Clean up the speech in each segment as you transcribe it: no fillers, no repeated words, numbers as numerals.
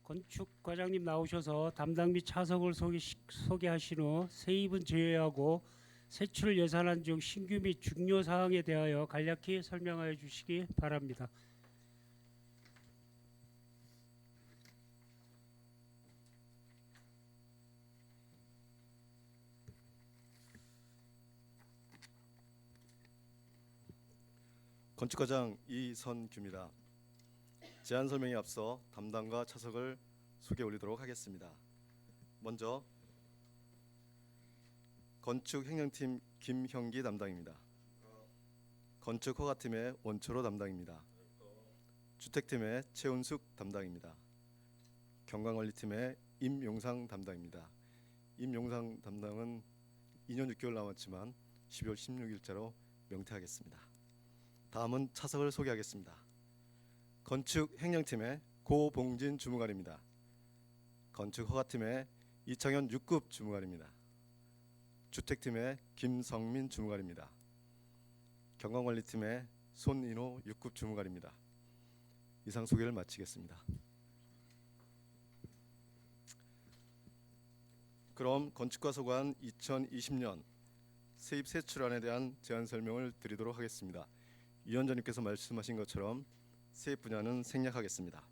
건축 과장님 나오셔서 담당 및 차석을 소개하신 후 세입은 제외하고 세출 예산안 중 신규 및 중요 사항에 대하여 간략히 설명하여 주시기 바랍니다. 건축과장 이선규입니다. 제안 설명에 앞서 담당과 차석을 소개 올리도록 하겠습니다. 먼저 건축 행정팀 김형기 담당입니다. 건축 허가팀의 원초로 담당입니다. 주택팀의 최은숙 담당입니다. 경관관리팀의 임용상 담당입니다. 임용상 담당은 2년 6개월 남았지만 12월 16일자로 명퇴하겠습니다. 다음은 차석을 소개하겠습니다. 건축 행정팀의 고봉진 주무관입니다. 건축 허가팀의 이창현 6급 주무관입니다. 주택팀의 김성민 주무관입니다. 경관관리팀의 손인호 6급 주무관입니다. 이상 소개를 마치겠습니다. 그럼 건축과 소관 2020년 세입 세출안에 대한 제안 설명을 드리도록 하겠습니다. 위원장님께서 말씀하신 것처럼 세입 분야는 생략하겠습니다.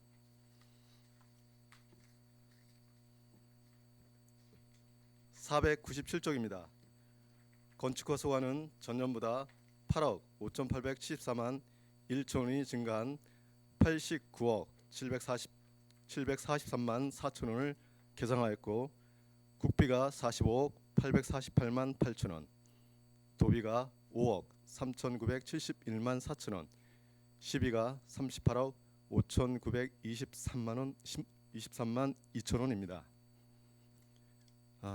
(497쪽입니다) 건축과 소관은 전년보다 8억 5,874만 1천 원이 증가한 89억 743만 4천 원을 계상하였고, 국비가 45억 848만 8천 원, 도비가 5억 3,971만 4천 원, 시비가 38억 5,923만 2천 원입니다.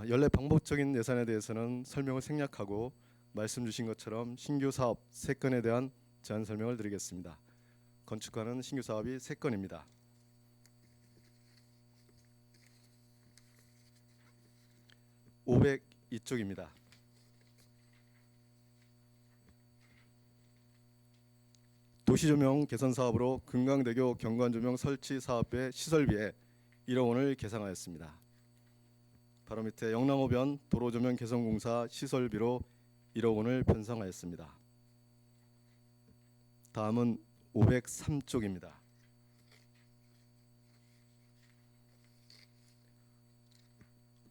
연례 방법적인 예산에 대해서는 설명을 생략하고 말씀 주신 것처럼 신규 사업 3건에 대한 제안 설명을 드리겠습니다. 건축과는 신규 사업이 3건입니다. (502쪽입니다) 도시조명 개선 사업으로 금강대교 경관조명 설치 사업의 시설비에 1억 원을 계상하였습니다. 바로 밑에 영랑호변 도로조명 개선공사 시설비로 1억 원을 편성하였습니다. 다음은 503쪽입니다.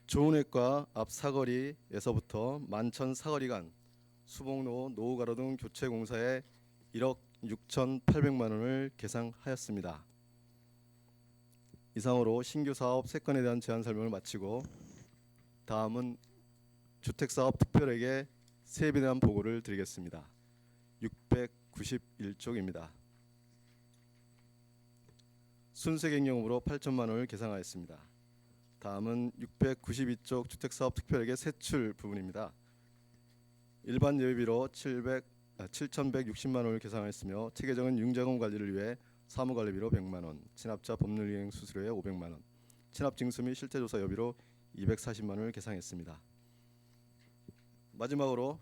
조은획과 앞 사거리에서부터 만천 사거리 간 수복로 노후가로등 교체공사에 1억 6,800만 원을 계상하였습니다. 이상으로 신규 사업 3건에 대한 제안 설명을 마치고 다음은 주택사업 특별에게 세입에 대한 보고를 드리겠습니다. 691쪽입니다. 순세경영으로 8천만 원을 계상하였습니다. 다음은 692쪽 주택사업 특별에게 세출 부분입니다. 일반 예비비로 7,160만 원을 계상하였으며 체계적인 융자금 관리를 위해 사무관리비로 100만 원, 친합자 법률이행 수수료에 500만 원, 친합징수 및 실태조사 여비로 240만 원을 계상했습니다. 마지막으로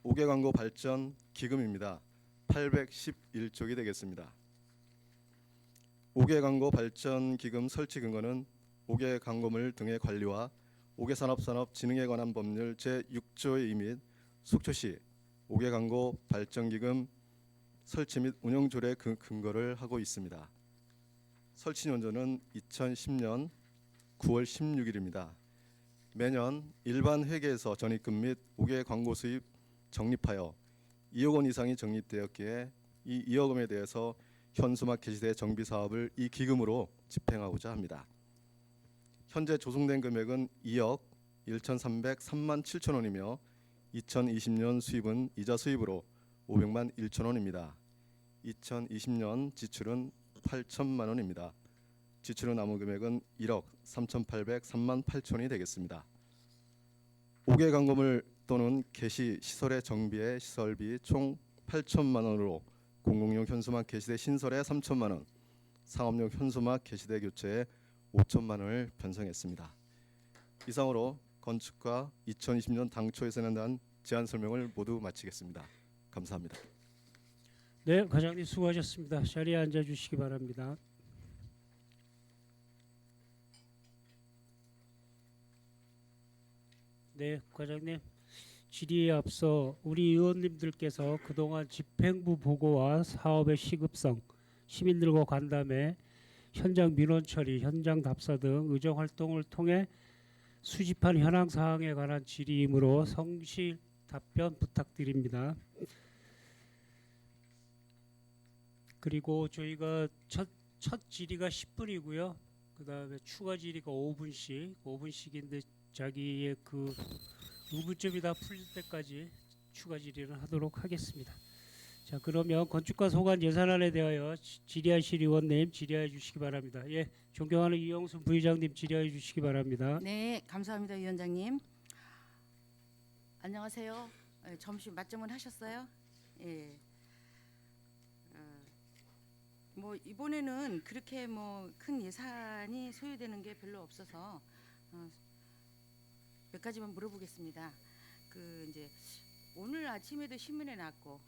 5개 광고 발전 기금입니다. 811쪽이 되겠습니다. 5개 광고 발전 기금 설치 근거는 5개 광고물 등의 관리와 5개 산업 진흥에 관한 법률 제6조의 및 속초시 5개 광고 발전 기금 설치 및 운영 조례 근거를 하고 있습니다. 설치 연도는 2010년 9월 16일입니다. 매년 일반 회계에서 전입금 및 5개 광고 수입 적립하여 2억 원 이상이 적립되었기에 이 2억 원에 대해서 현수막 게시대 정비 사업을 이 기금으로 집행하고자 합니다. 현재 조성된 금액은 2억 1,303만 7천 원이며 2020년 수입은 이자 수입으로 500만 1천 원입니다. 2020년 지출은 8천만 원입니다. 지출은 남은 금액은 1억 3,803만 8천 원이 되겠습니다. 5개 광고물 또는 게시 시설의 정비의 시설비 총 8천만 원으로 공공용 현수막 게시대 신설에 3천만 원, 상업용 현수막 게시대 교체에 5천만 원을 편성했습니다. 이상으로 건축과 2020년 당초 예산에 대한 제안 설명을 모두 마치겠습니다. 감사합니다. 네, 과장님 수고하셨습니다. 자리에 앉아주시기 바랍니다. 네, 과장님. 질의에 앞서 우리 의원님들께서 그동안 집행부 보고와 사업의 시급성, 시민들과 간담회, 현장 민원 처리, 현장 답사 등 의정 활동을 통해 수집한 현황 사항에 관한 질의이므로 성실 답변 부탁드립니다. 그리고 저희가 첫 질의가 10분이고요. 그다음에 추가 질의가 5분씩인데 자기의 그 의문점이 다 풀릴 때까지 추가 질의를 하도록 하겠습니다. 자, 그러면 건축과 소관 예산안에 대하여 질의하실 의원님 질의해 주시기 바랍니다. 예, 존경하는 이영순 부의장님 질의해 주시기 바랍니다. 네, 감사합니다, 위원장님. 안녕하세요. 점심 맞점은 하셨어요? 예. 뭐 이번에는 그렇게 뭐 큰 예산이 소요되는 게 별로 없어서 몇 가지만 물어보겠습니다. 그 이제 오늘 아침에도 신문에 났고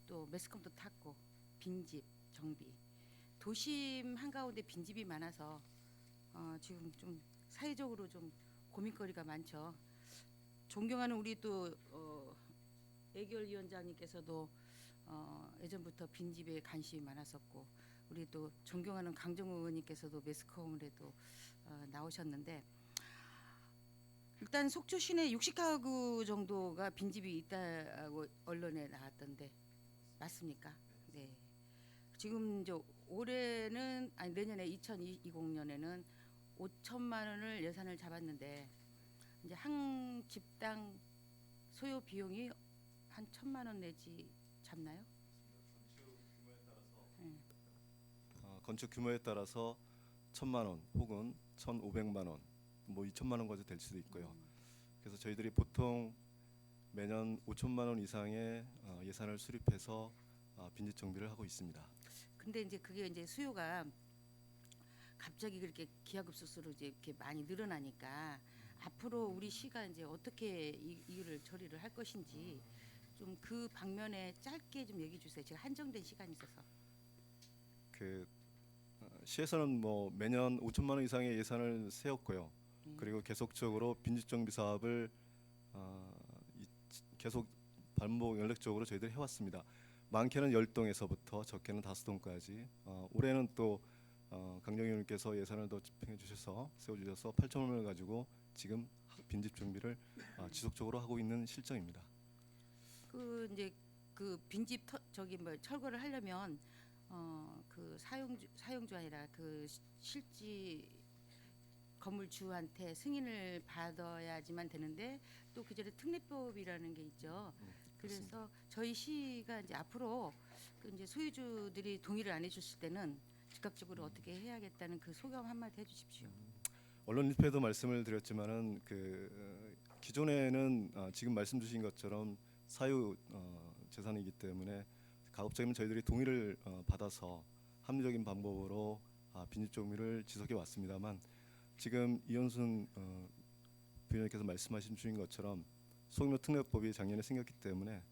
또 매스컴도 탔고 빈집 정비, 도심 한가운데 빈집이 많아서 지금 좀 사회적으로 좀 고민거리가 많죠. 존경하는 우리 또 애결위원장님께서도 예전부터 빈집에 관심이 많았었고, 우리 또 존경하는 강정호 의원님께서도 매스컴에도 나오셨는데, 일단 속초 시내 60가구 정도가 빈집이 있다고 언론에 나왔던데 맞습니까? 네. 지금 이제 올해는 아니 내년에 2020년에는 5천만 원을 예산을 잡았는데 이제 한 집당 소요 비용이 한 1,000만 원 내지 잡나요? 건축 규모에 따라서 1,000만 원 혹은 1,500만 원, 뭐 2천만 원까지 될 수도 있고요. 그래서 저희들이 보통 매년 5천만 원 이상의 예산을 수립해서 빈집 정비를 하고 있습니다. 근데 이제 그게 이제 수요가 갑자기 그렇게 기하급수로 이제 이렇게 많이 늘어나니까 앞으로 우리 시가 이제 어떻게 이를 처리를 할 것인지 좀 그 방면에 짧게 좀 얘기해 주세요. 제가 한정된 시간이 있어서. 그 시에서는 뭐 매년 5천만 원 이상의 예산을 세웠고요. 그리고 계속적으로 빈집 정비 사업을 계속 반복 연력적으로 저희들이 해왔습니다. 많게는 10동에서부터 적게는 5동까지. 올해는 또 강정 의원님께서 예산을 더 집행해 주셔서 세워주셔서 8천만 원을 가지고 지금 빈집 정비를 지속적으로 하고 있는 실정입니다. 그 이제 그 빈집 저기 뭐 철거를 하려면 그 사용주 아니라 그 실지 건물주한테 승인을 받아야지만 되는데 또 그 전에 특례법이라는 게 있죠. 그래서 저희 시가 이제 앞으로 그 이제 소유주들이 동의를 안 해줬을 때는 즉각적으로 어떻게 해야겠다는 그 소감 한마디 해주십시오. 언론 인터뷰에도 말씀을 드렸지만은 그 기존에는 지금 말씀 주신 것처럼 사유 재산이기 때문에 가급적이면 저희들이 동의를 받아서 합리적인 방법으로 빈집 정비를 지속해 왔습니다만, 지금 이현순 부위원님께서 말씀하신 주신 것처럼 소규모 특례법이 작년에 생겼기 때문에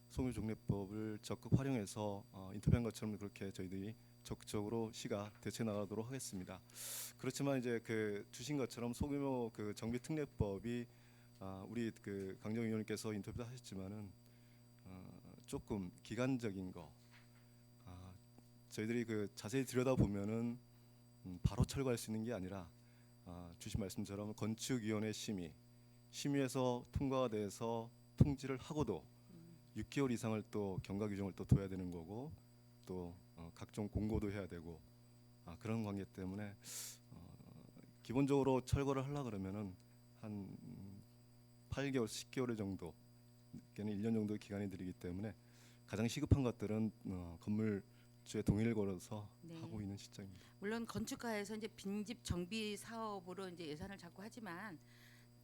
소규모 종례법을 적극 활용해서 인터뷰한 것처럼 그렇게 저희들이 적극적으로 시가 대처해 나가도록 하겠습니다. 그렇지만 이제 그 주신 것처럼 소규모 그 정비 특례법이 우리 그 강정 의원님께서 인터뷰도 하셨지만은 조금 기간적인 거, 저희들이 그 자세히 들여다 보면은 바로 철거할 수 있는 게 아니라 주신 말씀처럼 건축위원회 심의에서 통과가 돼서 통지를 하고도 6개월 이상을 또 경과 규정을 또 둬야 되는 거고, 또 각종 공고도 해야 되고 그런 관계 때문에 기본적으로 철거를 하려 그러면은 한 8개월, 10개월 정도, 걔는 1년 정도 기간이 들이기 때문에 가장 시급한 것들은 건물주의 동의를 걸어서 네. 하고 있는 시점입니다. 물론 건축가에서 이제 빈집 정비 사업으로 이제 예산을 잡고 하지만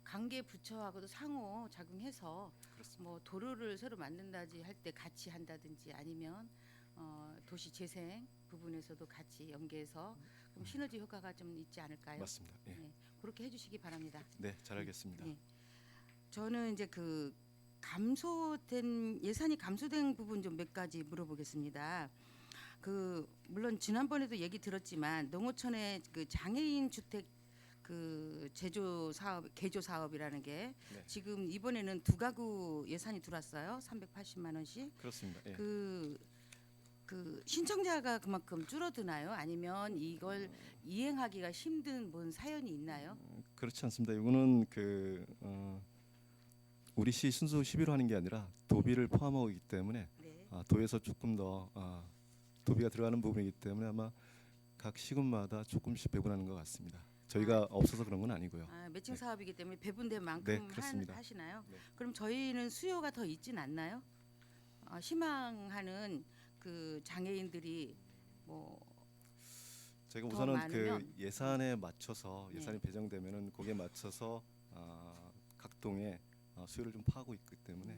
관계 부처하고도 상호 작용해서 뭐 도로를 새로 만든다지 할 때 같이 한다든지 아니면 도시 재생 부분에서도 같이 연계해서 그럼 시너지 효과가 좀 있지 않을까요? 맞습니다. 예. 네, 그렇게 해주시기 바랍니다. 네, 잘 알겠습니다. 네. 저는 이제 그 예산이 감소된 부분 좀 몇 가지 물어보겠습니다. 그 물론 지난번에도 얘기 들었지만 농어촌에 그 장애인 주택 그 제조 사업, 개조 사업이라는 게 네. 지금 이번에는 두 가구 예산이 들어왔어요. 380만 원씩. 그렇습니다. 예. 그 신청자가 그만큼 줄어드나요? 아니면 이걸 이행하기가 힘든 뭔 사연이 있나요? 그렇지 않습니다. 이거는 우리 시 순수 11호 하는 게 아니라 도비를 포함하고 있기 때문에 네. 도에서 조금 더 도비가 들어가는 부분이기 때문에 아마 각 시군마다 조금씩 배분하는 것 같습니다. 저희가 없어서 그런 건 아니고요. 매칭 네. 사업이기 때문에 배분된 네, 만큼 그렇습니다. 하시나요? 네. 그럼 저희는 수요가 더 있진 않나요? 희망하는 그 장애인들이 뭐 저희가 더 우선은 많으면? 그 예산에 맞춰서 네. 예산이 배정되면은 거기에 맞춰서 각 동에 수요를 좀 파악하고 있기 때문에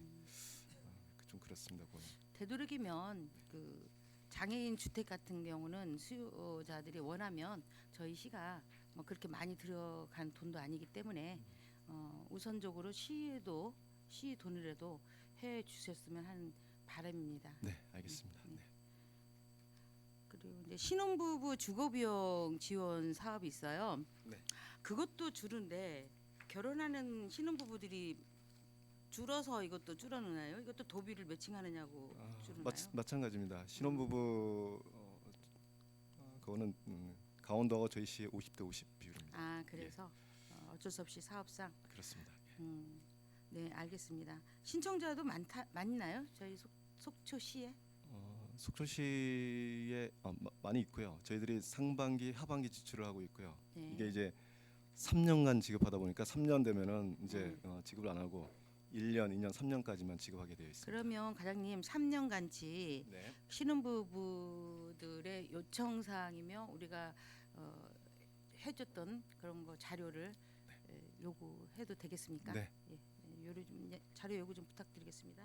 좀 그렇습니다. 그거는. 되도록이면 그 장애인 주택 같은 경우는 수요자들이 원하면 저희 시가 뭐 그렇게 많이 들어간 돈도 아니기 때문에 우선적으로 시 돈이라도 해 주셨으면 하는 바람입니다. 네, 알겠습니다. 네. 그리고 이제 신혼부부 주거비용 지원 사업이 있어요. 네. 그것도 줄은데 결혼하는 신혼부부들이 줄어서 이것도 줄어느나요? 이것도 도비를 매칭하느냐고 줄어나요? 마찬가지입니다. 신혼부부 그거는 강원도하고 저희 시의 50대 50 비율입니다. 그래서 어쩔 수 없이 사업상. 그렇습니다. 네, 알겠습니다. 신청자도 많나요? 저희 속초시에? 속초시에 많이 있고요. 저희들이 상반기, 하반기 지출을 하고 있고요. 네. 이게 이제 3년간 지급하다 보니까 3년 되면은 이제 지급을 안 하고 1년, 2년, 3년까지만 지급하게 되어 있습니다. 그러면 과장님 3년간치 네. 신혼부부들의 요청 사항이며 우리가 해줬던 그런 거 자료를 요구해도 되겠습니까? 네. 자료 요구 좀 부탁드리겠습니다.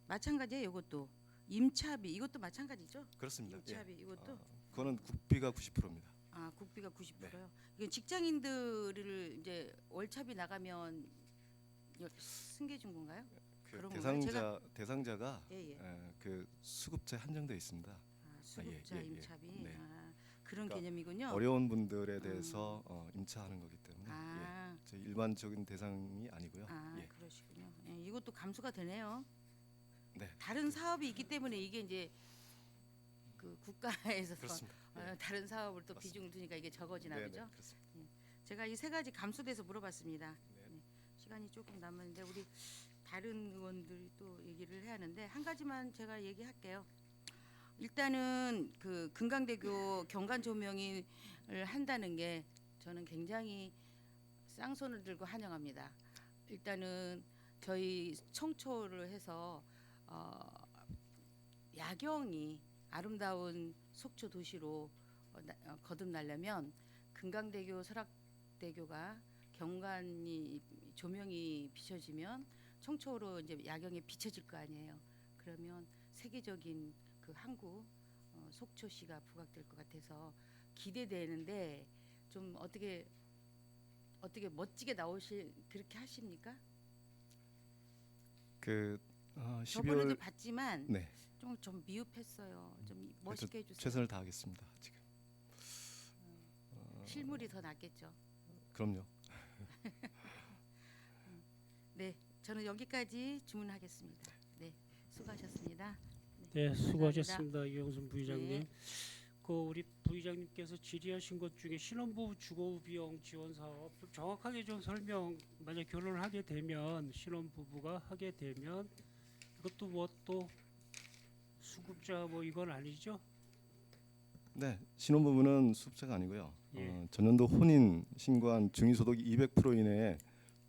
마찬가지예요. 이것도 임차비 이것도 마찬가지죠? 그렇습니다. 임차비 이것도 그거는 국비가 90%입니다. 국비가 90%요. 네. 이게 직장인들을 이제 월차비 나가면 승계 준 건가요? 그런 건가요? 대상자가 예. 그 수급자에 한정되어 있습니다. 수급자 예. 임차비 네. 그런 그러니까 개념이군요. 어려운 분들에 대해서 임차하는 거기 때문에 아. 저희 일반적인 대상이 아니고요. 예. 그러시군요. 이것도 감수가 되네요. 네. 다른 사업이 있기 때문에 이게 이제 그 국가에서 그렇습니다. 다른 사업을 또 맞습니다. 비중을 두니까 이게 적어지나 네, 보죠. 네, 그렇습니다. 제가 이 세 가지 감수돼서 물어봤습니다. 네. 시간이 조금 남았는데 우리 다른 의원들이 또 얘기를 해야 하는데 한 가지만 제가 얘기할게요. 일단은 그 금강대교 경관 조명을 한다는 게 저는 굉장히 쌍손을 들고 환영합니다. 일단은 저희 청초를 해서 야경이 아름다운 속초 도시로 거듭나려면 금강대교, 설악대교가 경관이 조명이 비춰지면 청초로 이제 야경이 비춰질 거 아니에요. 그러면 세계적인 그 항구 속초시가 부각될 것 같아서 기대되는데 좀 어떻게 멋지게 그렇게 하십니까? 저번에도 12월 봤지만 네. 좀 미흡했어요. 좀 멋있게 해주세요. 최선을 다하겠습니다. 지금. 실물이 더 낫겠죠. 그럼요. 네, 저는 여기까지 주문하겠습니다. 네, 수고하셨습니다. 네, 수고하셨습니다. 이영순 부의장님. 네. 그 우리 부의장님께서 질의하신 것 중에 신혼부부 주거비용 지원 사업 좀 정확하게 좀 설명. 만약 결혼을 하게 되면 신혼부부가 하게 되면 이것도 뭐 또 수급자 뭐 이건 아니죠? 네, 신혼부부는 수급자가 아니고요. 예. 전년도 혼인 신고한 중위소득 200% 이내에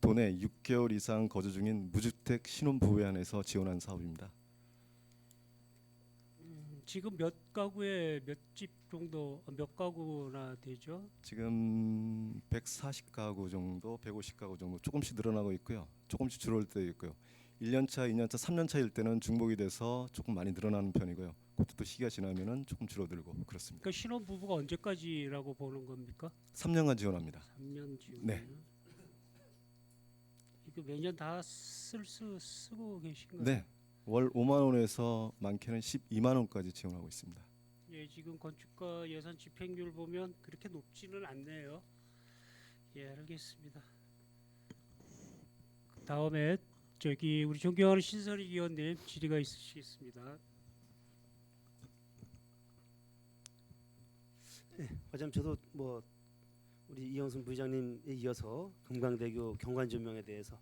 도내 6개월 이상 거주 중인 무주택 신혼부부에 한해서 지원한 사업입니다. 지금 몇 가구에 몇 집 정도 몇 가구나 되죠? 지금 140가구 정도, 150가구 정도 조금씩 늘어나고 있고요. 조금씩 줄어들 때도 있고요. 1년차, 2년차, 3년차일 때는 중복이 돼서 조금 많이 늘어나는 편이고요. 그때 또 시기가 지나면은 조금 줄어들고 그렇습니다. 그러니까 신혼부부가 언제까지라고 보는 겁니까? 3년간 지원합니다. 3년 지원. 네. 이거 매년 다 쓰고 계신가요? 네, 월 5만 원에서 많게는 12만 원까지 지원하고 있습니다. 예, 지금 건축가 예산 집행률 보면 그렇게 높지는 않네요. 예, 알겠습니다. 다음에 저기 우리 존경하는 신선희 위원님 질의가 있으시겠습니다. 과장 저도 뭐 우리 이영순 부의장님에 이어서 금강대교 경관 조명에 대해서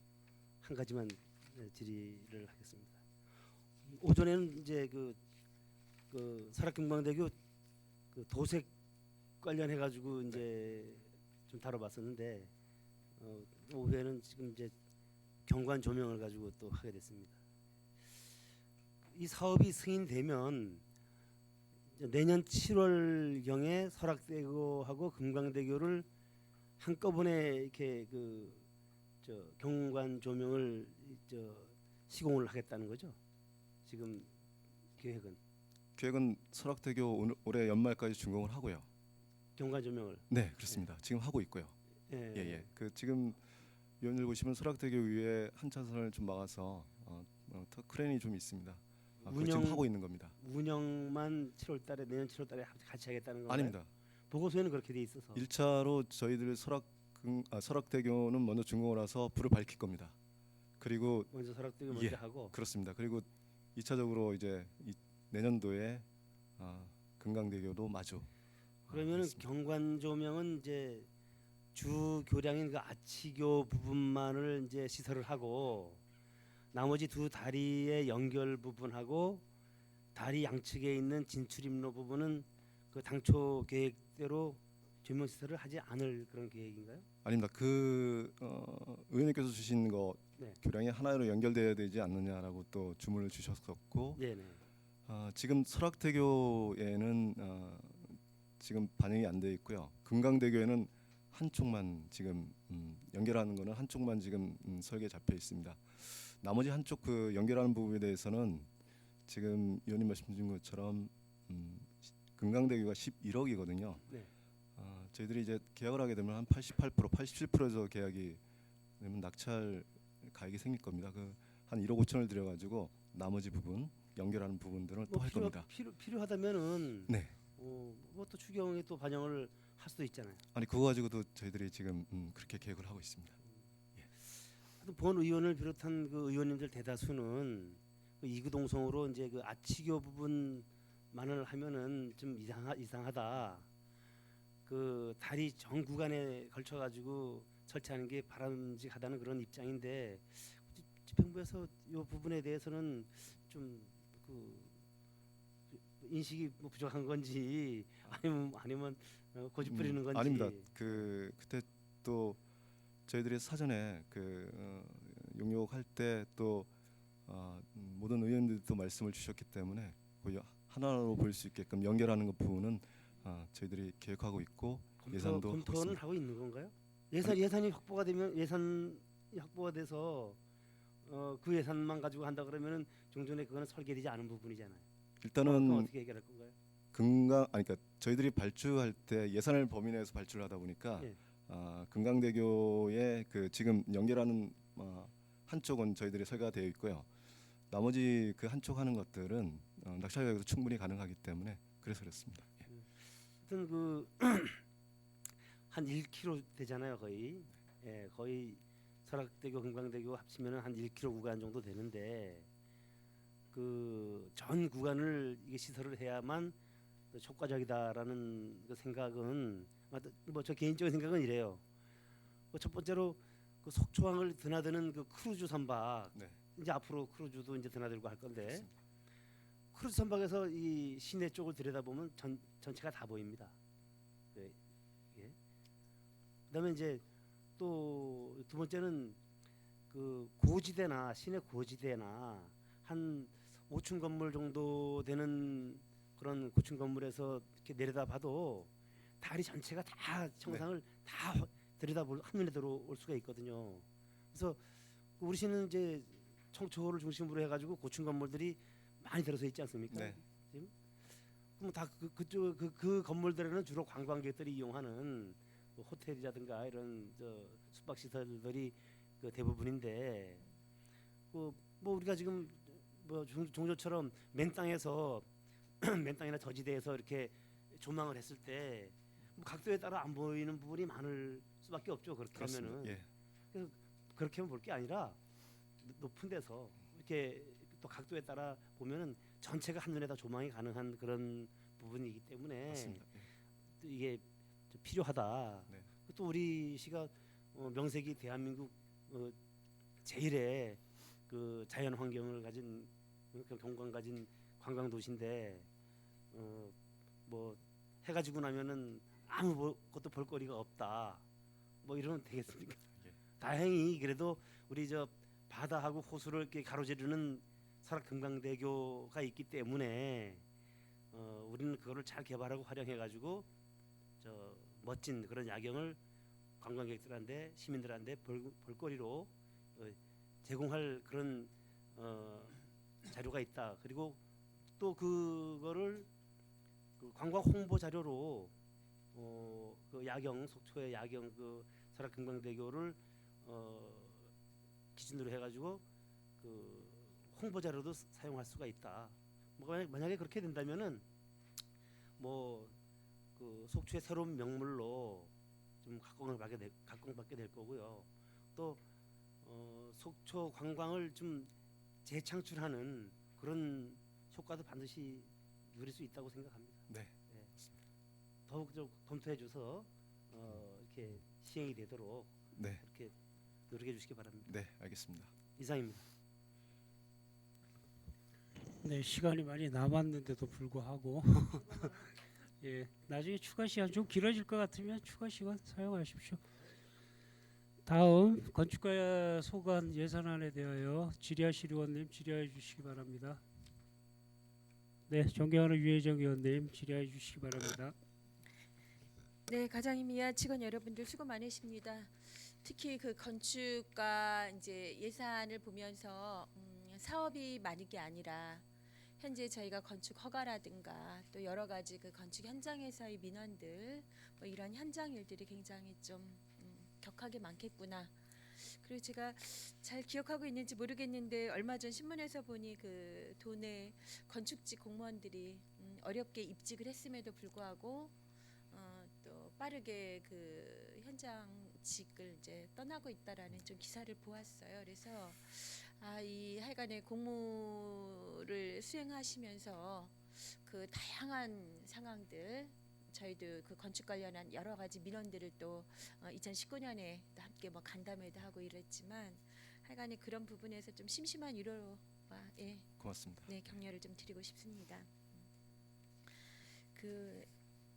한 가지만 질의를 하겠습니다. 오전에는 이제 그 설악금강대교 그 도색 관련해 가지고 이제 좀 다뤄봤었는데 오후에는 지금 이제 경관 조명을 가지고 또 하게 됐습니다. 이 사업이 승인되면 이제 내년 7월 경에 설악대교하고 금강대교를 한꺼번에 이렇게 저 경관 조명을 시공을 하겠다는 거죠. 지금 계획은 설악대교 올해 연말까지 준공을 하고요. 경관 조명을. 네, 그렇습니다. 지금 하고 있고요. 예. 예. 그 지금 위원들 보시면 설악대교 위에 한 차선을 좀 막아서 크레인이 좀 있습니다. 그걸 지금 하고 있는 겁니다. 운영만 7월달에 내년 7월달에 같이 하겠다는 건가요? 아닙니다. 보고서에는 그렇게 돼 있어서. 1차로 저희들 설악대교는 먼저 준공을 해서 불을 밝힐 겁니다. 그리고 먼저 설악대교 예. 먼저 하고. 그렇습니다. 그리고 2차적으로 이제 내년도에 금강대교도 마주. 그러면은 하겠습니다. 경관 조명은 이제 주 교량인 그 아치교 부분만을 이제 시설을 하고 나머지 두 다리의 연결 부분하고 다리 양측에 있는 진출입로 부분은 그 당초 계획대로 조명 시설을 하지 않을 그런 계획인가요? 아닙니다. 의원님께서 주신 거 네. 교량이 하나로 연결돼야 되지 않느냐라고 또 주문을 주셨었고 네네. 지금 설악대교에는 지금 반영이 안 돼 있고요. 금강대교에는 한쪽만 지금 연결하는 거는 한쪽만 지금 설계 잡혀 있습니다. 나머지 한쪽 그 연결하는 부분에 대해서는 지금 위원님 말씀 주신 것처럼 금강대교가 11억이거든요. 네. 저희들이 이제 계약을 하게 되면 한 88%, 87%에서 계약이 되면 낙찰 가액이 생길 겁니다. 한 1억 5천을 들여가지고 나머지 부분 연결하는 부분들을 또 할 겁니다. 필요하다면은 네. 뭐또 추경에 또 반영을 할 수도 있잖아요. 아니 그거 가지고도 저희들이 지금 그렇게 계획을 하고 있습니다. 하여튼 본 의원을 비롯한 그 의원님들 대다수는 그 이구동성으로 이제 그 아치교 부분만을 하면은 좀 이상하다. 그 다리 전 구간에 걸쳐 가지고 설치하는 게 바람직하다는 그런 입장인데 집행부에서 이 부분에 대해서는 좀 인식이 뭐 부족한 건지 아니면 고집 부리는 건지. 아닙니다. 그때 또 저희들이 사전에 용역할 때 또 모든 의원들도 말씀을 주셨기 때문에 거의 하나로 볼 수 있게끔 연결하는 것 부분은 저희들이 계획하고 있고 예산도 하고 검토는 있습니다. 하고 있는 건가요? 예산이 확보가 되면 예산이 확보가 돼서 그 예산만 가지고 한다 그러면은 종전에 그거는 설계되지 않은 부분이잖아요. 그럼 일단은 어떻게 해결할 건가요? 그러니까 저희들이 발주할 때 예산을 범위 내에서 발주를 하다 보니까 예. 금강대교에 지금 연결하는 한쪽은 저희들이 설계가 되어 있고요. 나머지 그 한쪽 하는 것들은 낙찰 가격도 충분히 가능하기 때문에 그래서 그렇습니다. 예. 하여튼 한 1km 되잖아요, 거의. 예, 거의 설악대교, 금강대교 합치면은 한 1km 구간 정도 되는데 그 전 구간을 이게 시설을 해야만 효과적이다라는 그 생각은 뭐 저 개인적인 생각은 이래요. 첫 번째로 그 속초항을 드나드는 그 크루즈 선박 네. 이제 앞으로 크루즈도 이제 드나들고 할 건데 크루즈 선박에서 이 시내 쪽을 들여다보면 전체가 다 보입니다. 예. 그다음에 이제 또 두 번째는 그 고지대나 시내 고지대나 한 5층 건물 정도 되는 그런 고층 건물에서 이렇게 내려다봐도 다리 전체가 다 청상을 다 들여다볼 한눈에 들어올 수가 있거든요. 그래서 우리 시는 이제 청초를 중심으로 해가지고 고층 건물들이 많이 들어서 있지 않습니까? 네. 지금 그럼 다 그쪽 그 건물들에는 주로 관광객들이 이용하는 뭐 호텔이라든가 이런 숙박 시설들이 그 대부분인데 뭐 우리가 지금 뭐 종조처럼 맨 땅에서 맨 땅이나 저지대에서 이렇게 조망을 했을 때뭐 각도에 따라 안 보이는 부분이 많을 수밖에 없죠. 그렇게 그렇습니다. 하면은 예. 그렇게만 볼 게 아니라 높은 데서 이렇게 또 각도에 따라 보면은 전체가 한눈에 다 조망이 가능한 그런 부분이기 때문에 맞습니다. 예. 또 이게 좀 필요하다. 네. 또 우리 시가 명색이 대한민국 제일의 그 자연 환경을 가진 그 경관 가진 관광 도시인데 뭐 해가 지고 나면은 아무것도 볼거리가 없다. 뭐 이러면 되겠습니까? 예. 다행히 그래도 우리 저 바다하고 호수를 이렇게 가로지르는 설악금강대교가 있기 때문에 우리는 그거를 잘 개발하고 활용해 가지고 저 멋진 그런 야경을 관광객들한테 시민들한테 볼거리로 제공할 그런 자료가 있다. 그리고 또 그거를 그 관광 홍보 자료로 그 야경 속초의 야경 그 설악금강대교를 기준으로 해가지고 그 홍보 자료도 사용할 수가 있다. 뭐 만약에 그렇게 된다면은 뭐 그 속초의 새로운 명물로 좀 각광받게 될 거고요. 또 속초 관광을 좀 재창출하는 그런 효과도 반드시 누릴 수 있다고 생각합니다. 네. 더욱 좀 검토해줘서 이렇게 시행이 되도록 네. 이렇게 노력해 주시기 바랍니다. 네. 알겠습니다. 이상입니다. 네, 시간이 많이 남았는데도 불구하고 예, 나중에 추가 시간 좀 길어질 것 같으면 추가 시간 사용하십시오. 다음 건축가 소관 예산안에 대하여 질의하실 의원님 질의해 주시기 바랍니다. 네, 존경하는 유혜정 의원님 질의해 주시기 바랍니다. 네, 가장님이야 직원 여러분들 수고 많으십니다. 특히 그 건축가 이제 예산을 보면서 사업이 많은 게 아니라 현재 저희가 건축 허가라든가 또 여러 가지 그 건축 현장에서의 민원들 뭐 이런 현장 일들이 굉장히 좀 격하게 많겠구나. 그리고 제가 잘 기억하고 있는지 모르겠는데 얼마 전 신문에서 보니 그 도내 건축직 공무원들이 어렵게 입직을 했음에도 불구하고 또 빠르게 그 현장직을 이제 떠나고 있다라는 좀 기사를 보았어요. 그래서 이 하여간에 공무를 수행하시면서 그 다양한 상황들 저희도 그 건축 관련한 여러 가지 민원들을 또 2019년에 또 함께 뭐 간담회도 하고 이랬지만 하여간에 그런 부분에서 좀 심심한 위로와 고맙습니다. 네, 격려를 좀 드리고 싶습니다. 그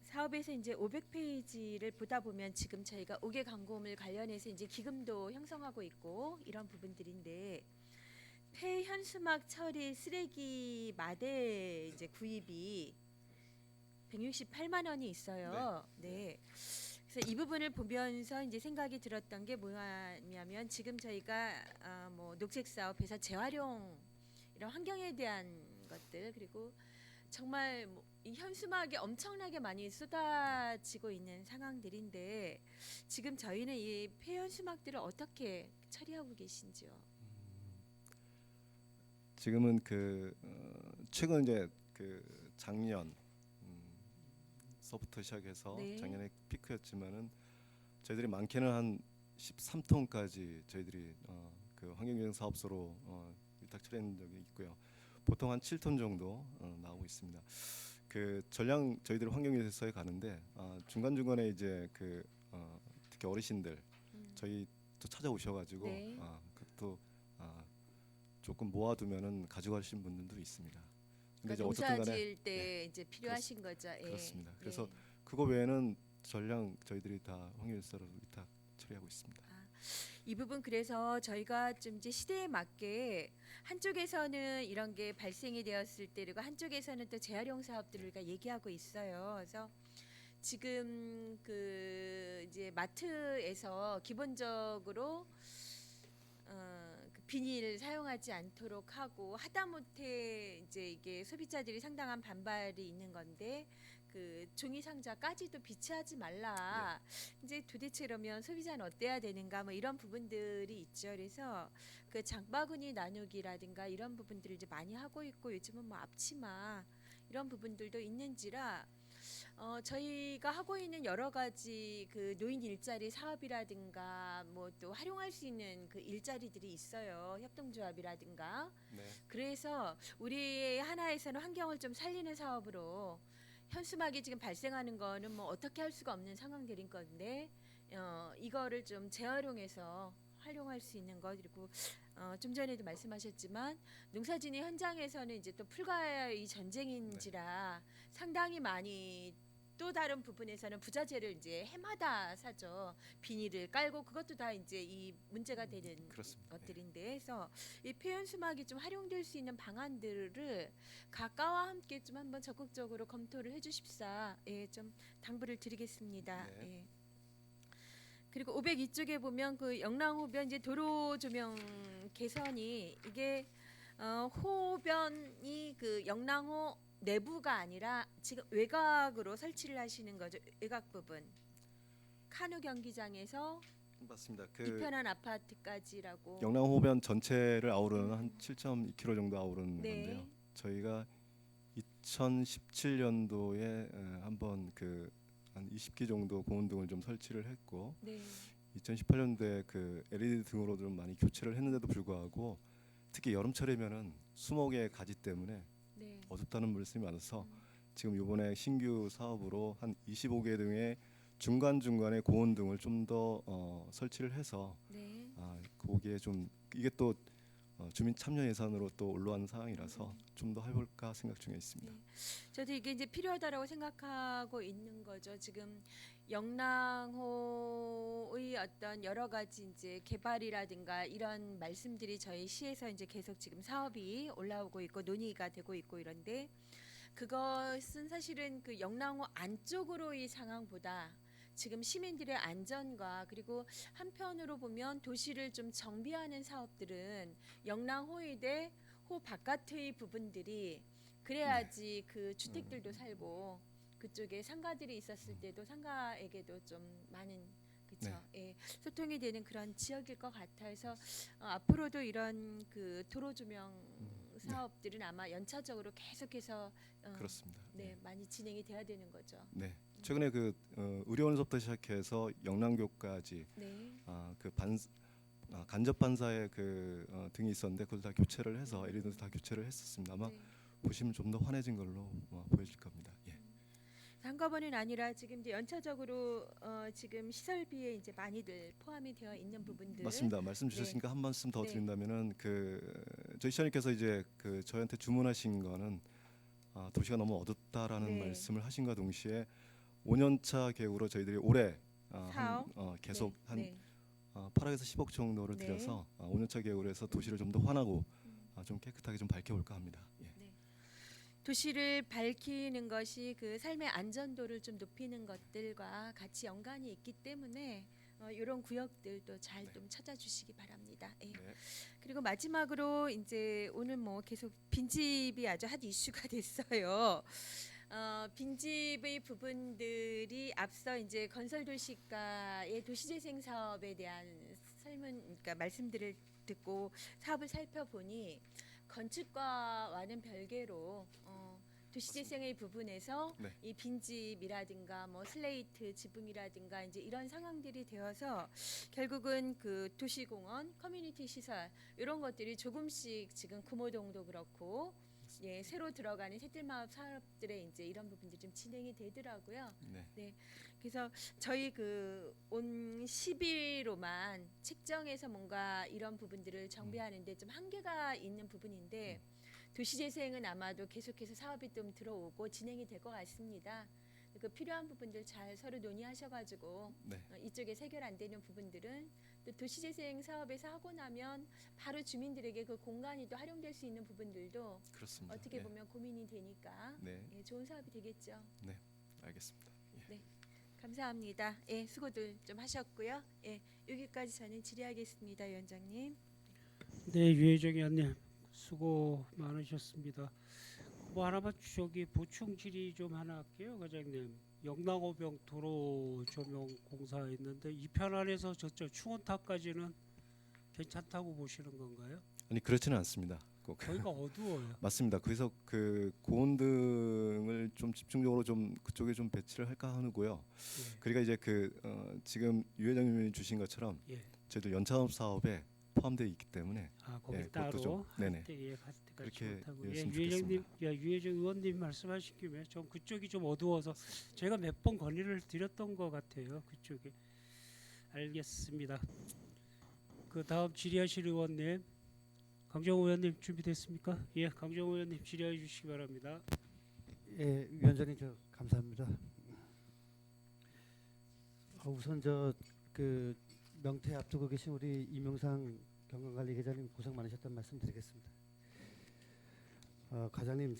사업에서 이제 500페이지를 보다 보면 지금 저희가 5개 강공을 관련해서 이제 기금도 형성하고 있고 이런 부분들인데 폐현수막 처리 쓰레기 마대 이제 구입이 168만 원이 있어요. 네. 그래서 이 부분을 보면서 이제 생각이 들었던 게 뭐냐면 지금 저희가 뭐 녹색 사업에서 재활용 이런 환경에 대한 것들 그리고 정말 이 현수막이 엄청나게 많이 쏟아지고 있는 상황들인데 지금 저희는 이 폐현수막들을 어떻게 처리하고 계신지요? 지금은 최근 이제 작년 서부터 시작해서 네. 작년에 피크였지만은 저희들이 많게는 한 13톤까지 저희들이 그 환경유형 사업소로 위탁 처리한 적이 있고요. 보통 한 7톤 정도 나오고 있습니다. 그 전량 저희들 환경유해서에 가는데 중간 중간에 이제 특히 어르신들 저희 또 찾아오셔가지고 네. 그것도 조금 모아두면은 가져가신 분들도 있습니다. 근데 이제 그러니까 어쨌든 농사 간에 지을 때 이제 필요하신 거죠. 예. 그렇습니다. 그래서 네. 그거 외에는 전량 저희들이 다 환경유해서로 위탁 처리하고 있습니다. 이 부분 그래서 저희가 좀 이제 시대에 맞게 한쪽에서는 이런 게 발생이 되었을 때 그리고 한쪽에서는 또 재활용 사업들을 우리가 얘기하고 있어요. 그래서 지금 그 이제 마트에서 기본적으로 그 비닐 사용하지 않도록 하고 하다못해 이제 이게 소비자들이 상당한 반발이 있는 건데 그 종이 상자까지도 비치하지 말라. 이제 도대체 그러면 소비자는 어때야 되는가 뭐 이런 부분들이 있죠. 그래서 그 장바구니 나누기라든가 이런 부분들을 이제 많이 하고 있고 요즘은 뭐 앞치마 이런 부분들도 있는지라 저희가 하고 있는 여러 가지 그 노인 일자리 사업이라든가 뭐 또 활용할 수 있는 그 일자리들이 있어요. 협동조합이라든가. 네. 그래서 우리 하나에서는 환경을 좀 살리는 사업으로 현수막이 지금 발생하는 거는 뭐 어떻게 할 수가 없는 상황들인 건데 이거를 좀 재활용해서 활용할 수 있는 것 그리고 좀 전에도 말씀하셨지만 농사짓는 현장에서는 이제 또 풀과의 전쟁인지라 상당히 많이 또 다른 부분에서는 부자재를 이제 해마다 사죠. 비닐을 깔고 그것도 다 이제 이 문제가 되는 그렇습니다. 것들인데 그래서 이 폐연 수막이 좀 활용될 수 있는 방안들을 각과와 함께 좀 한번 적극적으로 검토를 해주십사 좀 당부를 드리겠습니다. 네. 예. 그리고 502쪽에 보면 그 영랑호변 이제 도로 조명 개선이 이게 호변이 그 영랑호 내부가 아니라 지금 외곽으로 설치를 하시는 거죠. 외곽 부분. 카누 경기장에서 맞습니다. 이편한 아파트까지라고. 영랑호변 전체를 아우르는 한 7.2km 정도 아우르는 네. 건데요. 저희가 2017년도에 한번 그 한 20기 정도 고온등을 좀 설치를 했고 네. 2018년도에 그 LED 등으로 좀 많이 교체를 했는데도 불구하고 특히 여름철이면은 수목의 가지 때문에 네. 어둡다는 말씀이 많아서 지금 이번에 신규 사업으로 한 25개 등의 중간중간에 고온등을 좀 더 설치를 해서 네. 거기에 좀 이게 또 주민 참여 예산으로 또 올라가는 상황이라서 좀 더 해볼까 생각 중에 있습니다. 네. 저도 이게 이제 필요하다라고 생각하고 있는 거죠. 지금 영랑호의 어떤 여러 가지 이제 개발이라든가 이런 말씀들이 저희 시에서 이제 계속 지금 사업이 올라오고 있고 논의가 되고 있고 이런데 그것은 사실은 그 영랑호 안쪽으로의 상황보다 지금 시민들의 안전과 그리고 한편으로 보면 도시를 좀 정비하는 사업들은 영랑호의대 호 바깥의 부분들이 그래야지 그 주택들도 살고 그쪽에 상가들이 있었을 때도 상가에게도 좀 많은 그렇죠. 예, 소통이 되는 그런 지역일 것 같아서 앞으로도 이런 그 도로 조명 사업들은 아마 연차적으로 계속해서 그렇습니다. 네, 많이 진행이 돼야 되는 거죠. 네. 최근에 그 의료원서부터 시작해서 영랑교까지 네. 간접 반사의 그 등이 있었는데 그걸 다 교체를 해서 LED도 다 교체를 했었습니다. 아마 네. 보시면 좀 더 환해진 걸로 보여질 겁니다. 예. 한꺼번은 아니라 지금 이제 연차적으로 지금 시설비에 이제 많이들 포함이 되어 있는 부분들 맞습니다. 말씀 주셨으니까 한 말씀 더 네. 드린다면은 그 저희 시장님께서 이제 그 저희한테 주문하신 거는 도시가 너무 어둡다라는 네. 말씀을 하신과 동시에 5년차 계획으로 저희들이 올해 계속 네. 한 네. 8억에서 10억 정도를 네. 들여서 5년차 계획으로 해서 도시를 좀 더 환하고 좀 깨끗하게 좀 밝혀볼까 합니다. 예. 도시를 밝히는 것이 그 삶의 안전도를 좀 높이는 것들과 같이 연관이 있기 때문에 이런 구역들도 잘 좀 찾아주시기 바랍니다. 예. 네. 그리고 마지막으로 이제 오늘 뭐 계속 빈집이 아주 핫 이슈가 됐어요. 빈집의 부분들이 앞서 이제 건설도시가의 도시재생 사업에 대한 그러니까 말씀들을 듣고 사업을 살펴보니 건축과와는 별개로 도시재생의 부분에서 네. 이 빈집이라든가 뭐 슬레이트 지붕이라든가 이제 이런 상황들이 되어서 결국은 그 도시공원, 커뮤니티 시설 이런 것들이 조금씩 지금 금호동도 그렇고 예, 새로 들어가는 새들마을 사업들의 이제 이런 부분들이 좀 진행이 되더라고요. 네. 그래서 저희 그 온 10일로만 책정해서 뭔가 이런 부분들을 정비하는데 좀 한계가 있는 부분인데 도시재생은 아마도 계속해서 사업이 좀 들어오고 진행이 될 것 같습니다. 그 필요한 부분들 잘 서로 논의하셔가지고 네. 이쪽에 해결 안 되는 부분들은 또 도시재생 사업에서 하고 나면 바로 주민들에게 그 공간이 또 활용될 수 있는 부분들도 그렇습니다. 어떻게 예. 보면 고민이 되니까 네. 예, 좋은 사업이 되겠죠. 알겠습니다. 예. 감사합니다. 예, 수고들 좀 하셨고요. 예, 여기까지 저는 질의하겠습니다, 위원장님. 네, 유혜정 의원님 수고 많으셨습니다. 뭐 하나만 저기 보충 질의 좀 하나 할게요, 과장님. 영랑호병 도로 조명 공사 있는데 이 편 안에서 저쪽 충원탑까지는 괜찮다고 보시는 건가요? 아니 그렇지는 않습니다. 꼭 거기가 어두워요. 맞습니다. 그래서 그 고온등을 좀 집중적으로 좀 그쪽에 좀 배치를 할까 하고요. 예. 그러니까 이제 지금 유 회장님이 주신 것처럼 예. 저희도 연차업 사업에 포함되어 있기 때문에 거기 예, 그것도 따로 좀, 네네. 갈 때까지 그렇게 못하고 했으면 유회장님, 유회장 의원님 말씀하신 김에 좀 그쪽이 좀 어두워서 제가 몇 번 건의를 드렸던 것 같아요. 그쪽에. 알겠습니다. 그 다음 질의하실 의원님, 강정호 의원님 준비됐습니까? 예, 강정호 의원님 질의해 주시기 바랍니다. 예, 위원장님 저 감사합니다. 우선 저 그 명퇴 앞두고 계신 우리 이명상 경관관리계장님 고생 많으셨다는 말씀드리겠습니다. 과장님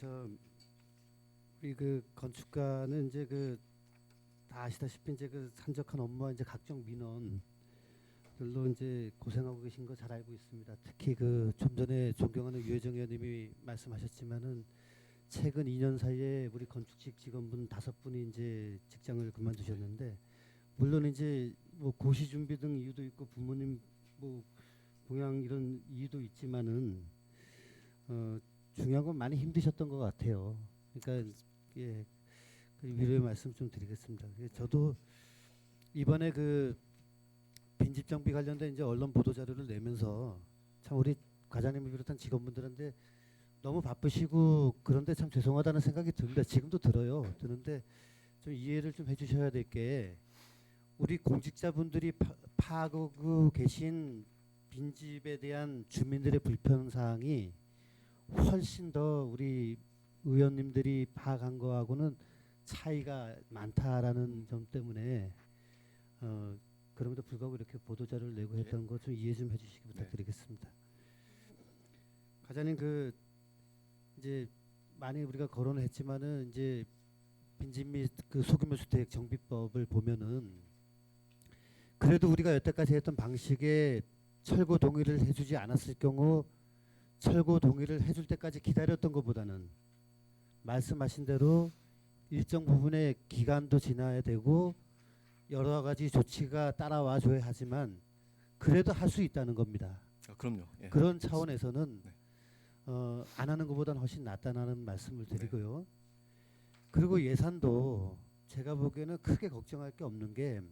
우리 그 건축가는 이제 다 아시다시피 이제 산적한 업무와 이제 각종 민원들로 이제 고생하고 계신 거 잘 알고 있습니다. 특히 좀 전에 존경하는 유혜정 의원님이 말씀하셨지만은 최근 2년 사이에 우리 건축직 직원분 5분이 이제 직장을 그만두셨는데 물론 이제 뭐 고시 준비 등 이유도 있고 부모님 뭐 봉양 이런 이유도 있지만은 중요한 건 많이 힘드셨던 것 같아요. 그러니까 예, 위로의 말씀 좀 드리겠습니다. 저도 이번에 빈집 정비 관련된 이제 언론 보도 자료를 내면서 참 우리 과장님을 비롯한 직원분들한테 너무 바쁘시고 그런데 참 죄송하다는 생각이 듭니다. 지금도 드는데 좀 이해를 좀 해주셔야 될 게 우리 공직자분들이 파악하고 계신 빈집에 대한 주민들의 불편 사항이 훨씬 더 우리 의원님들이 파악한 거하고는 차이가 많다라는 점 때문에 그럼에도 불구하고 이렇게 보도 자료를 내고 했던 거 좀 이해 좀 해주시기 부탁드리겠습니다. 과장님 이제 많이 우리가 거론을 했지만은 이제 빈집 및 소규모 주택 정비법을 보면은 그래도 우리가 여태까지 했던 방식에 철거 동의를 해주지 않았을 경우 철거 동의를 해줄 때까지 기다렸던 것보다는 말씀하신 대로 일정 부분의 기간도 지나야 되고 여러 가지 조치가 따라와 줘야 하지만 그래도 할 수 있다는 겁니다. 그럼요. 예. 그런 차원에서는 네. 안 하는 것보다는 훨씬 낫다는 말씀을 드리고요. 그리고 예산도 제가 보기에는 크게 걱정할 게 없는 게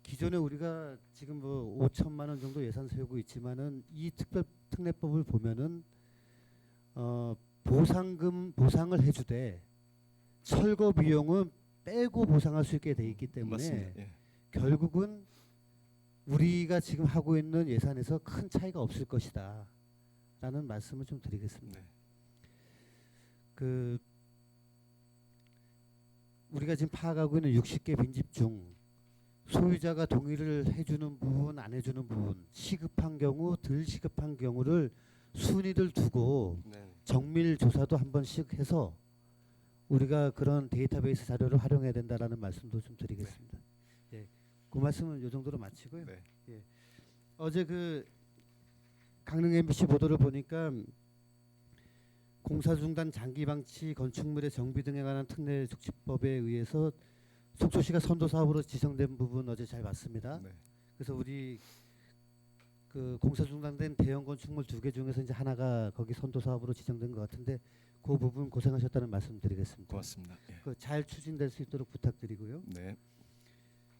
기존에 우리가 지금 뭐 5천만 원 정도 예산 세우고 있지만은 이 특례법을 보면은 보상을 해주되 철거 비용은 빼고 보상할 수 있게 돼 있기 때문에 맞습니다. 예. 결국은 우리가 지금 하고 있는 예산에서 큰 차이가 없을 것이다 라는 말씀을 좀 드리겠습니다. 네. 우리가 지금 파악하고 있는 60개 빈집 중 소유자가 동의를 해주는 부분 안 해주는 부분 시급한 경우 덜 시급한 경우를 순위를 두고 네. 정밀 조사도 한 번씩 해서 우리가 그런 데이터베이스 자료를 활용해야 된다라는 말씀도 좀 드리겠습니다. 예, 그 말씀은 이 정도로 마치고요. 네. 예, 어제 강릉 MBC 보도를 보니까 공사 중단 장기 방치 건축물의 정비 등에 관한 특례 적시법에 의해서 속초시가 선도 사업으로 지정된 부분 어제 잘 봤습니다. 네. 그래서 우리 공사 중단된 대형 건축물 2개 중에서 이제 하나가 거기 선도 사업으로 지정된 것 같은데 그 부분 고생하셨다는 말씀드리겠습니다. 고맙습니다. 예. 잘 추진될 수 있도록 부탁드리고요. 네.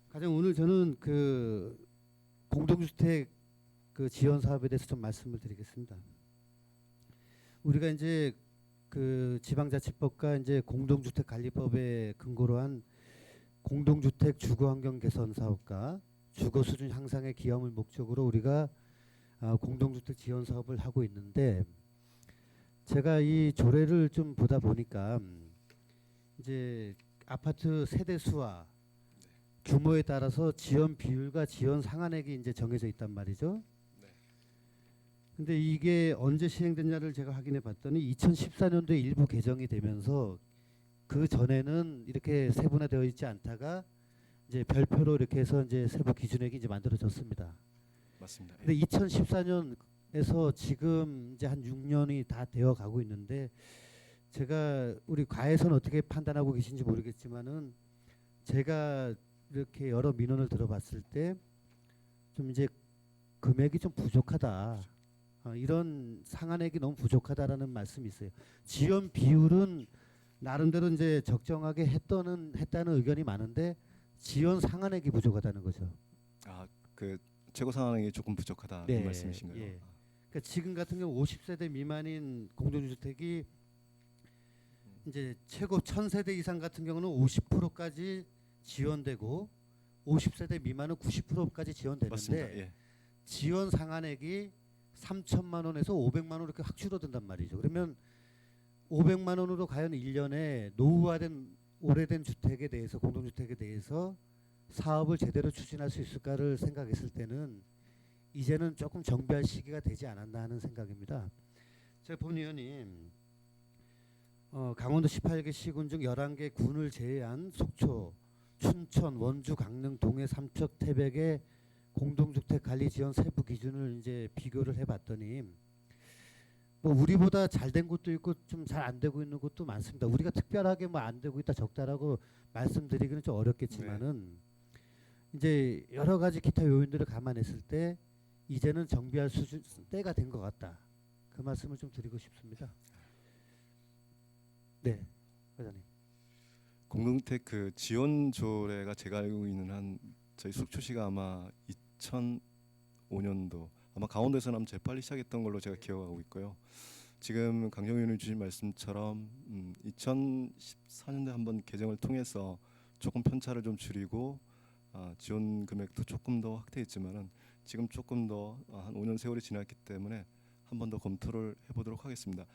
가장 오늘 저는 공동주택 지원 사업에 대해서 좀 말씀을 드리겠습니다. 우리가 이제 지방자치법과 이제 공동주택관리법에 근거로 한 공동주택 주거환경 개선 사업과 주거 수준 향상의 기여함을 목적으로 우리가 공동주택 지원 사업을 하고 있는데 제가 이 조례를 좀 보다 보니까 이제 아파트 세대 수와 규모에 따라서 지원 비율과 지원 상한액이 이제 정해져 있단 말이죠. 근데 이게 언제 시행됐냐를 제가 확인해 봤더니 2014년도에 일부 개정이 되면서 그 전에는 이렇게 세분화되어 있지 않다가 이제 별표로 이렇게 해서 이제 세부 기준액이 이제 만들어졌습니다. 맞습니다. 예. 근데 2014년에서 지금 이제 한 6년이 다 되어 가고 있는데 제가 우리 과에서는 어떻게 판단하고 계신지 모르겠지만은 제가 이렇게 여러 민원을 들어봤을 때 좀 이제 금액이 좀 부족하다. 이런 상한액이 너무 부족하다라는 말씀이 있어요. 지원 비율은 나름대로 이제 적정하게 했다는 의견이 많은데 지원 상한액이 부족하다는 거죠. 그 최고 상한액이 조금 부족하다 이 네, 말씀이신가요? 예. 그러니까 지금 같은 경우 50세대 미만인 공동주택이 이제 최고 1000세대 이상 같은 경우는 50%까지 지원되고 50세대 미만은 90%까지 지원되는데 맞습니다. 예. 지원 상한액이 3천만 원에서 500만 원 이렇게 확 줄어든단 말이죠. 그러면 500만 원으로 과연 1년에 노후화된 오래된 주택에 대해서 공동주택에 대해서 사업을 제대로 추진할 수 있을까를 생각했을 때는 이제는 조금 정비할 시기가 되지 않았나 하는 생각입니다. 제가 본 의원님 강원도 18개 시군 중 11개 군을 제외한 속초, 춘천, 원주, 강릉, 동해, 삼척, 태백의 공동주택 관리 지원 세부 기준을 이제 비교를 해봤더니 뭐 우리보다 잘 된 곳도 있고 좀 잘 안 되고 있는 곳도 많습니다. 우리가 특별하게 뭐 안 되고 있다 적다라고 말씀드리기는 좀 어렵겠지만은 이제 여러 가지 기타 요인들을 감안했을 때 이제는 정비할 수준 때가 된 것 같다. 그 말씀을 좀 드리고 싶습니다. 네, 회장님. 공동주택 그 지원 조례가 제가 알고 있는 한 저희 속초시가 아마 2005년도 아마 강원도에서는 아마 재빨리 시작했던 걸로 제가 기억하고 있고요. 지금 강정 의원님 주신 말씀처럼 2014년도에 한번 개정을 통해서 조금 편차를 좀 줄이고 지원 금액도 조금 더 확대했지만은 지금 조금 더 한 5년 세월이 지났기 때문에 한 번 더 검토를 해보도록 하겠습니다.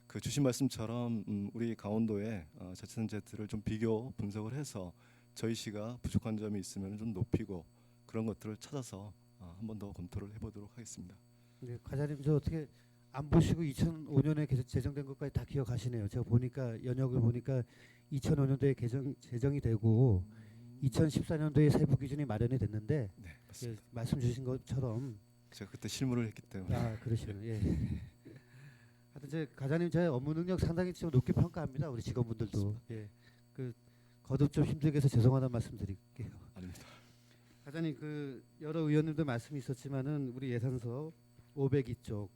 그 주신 말씀처럼 우리 강원도의 자치단체들을 좀 비교 분석을 해서 저희 시가 부족한 점이 있으면 좀 높이고 그런 것들을 찾아서 한 번 더 검토를 해보도록 하겠습니다. 네, 과장님 저 어떻게 안 보시고 2005년에 제정된 것까지 다 기억하시네요. 제가 보니까 연역을 보니까 2005년도에 제정이 되고 2014년도에 세부 기준이 마련이 됐는데 네, 맞습니다. 말씀 주신 것처럼 제가 그때 실무를 했기 때문에 그러시네요. 예. 하여튼 제 과장님 제 업무 능력 상당히 좀 높게 평가합니다. 우리 직원분들도. 예. 그 거듭 좀 힘들게 해서 죄송하다는 말씀 드릴게요. 아닙니다. 과장님 그 여러 의원님도 말씀이 있었지만은 우리 예산서 502쪽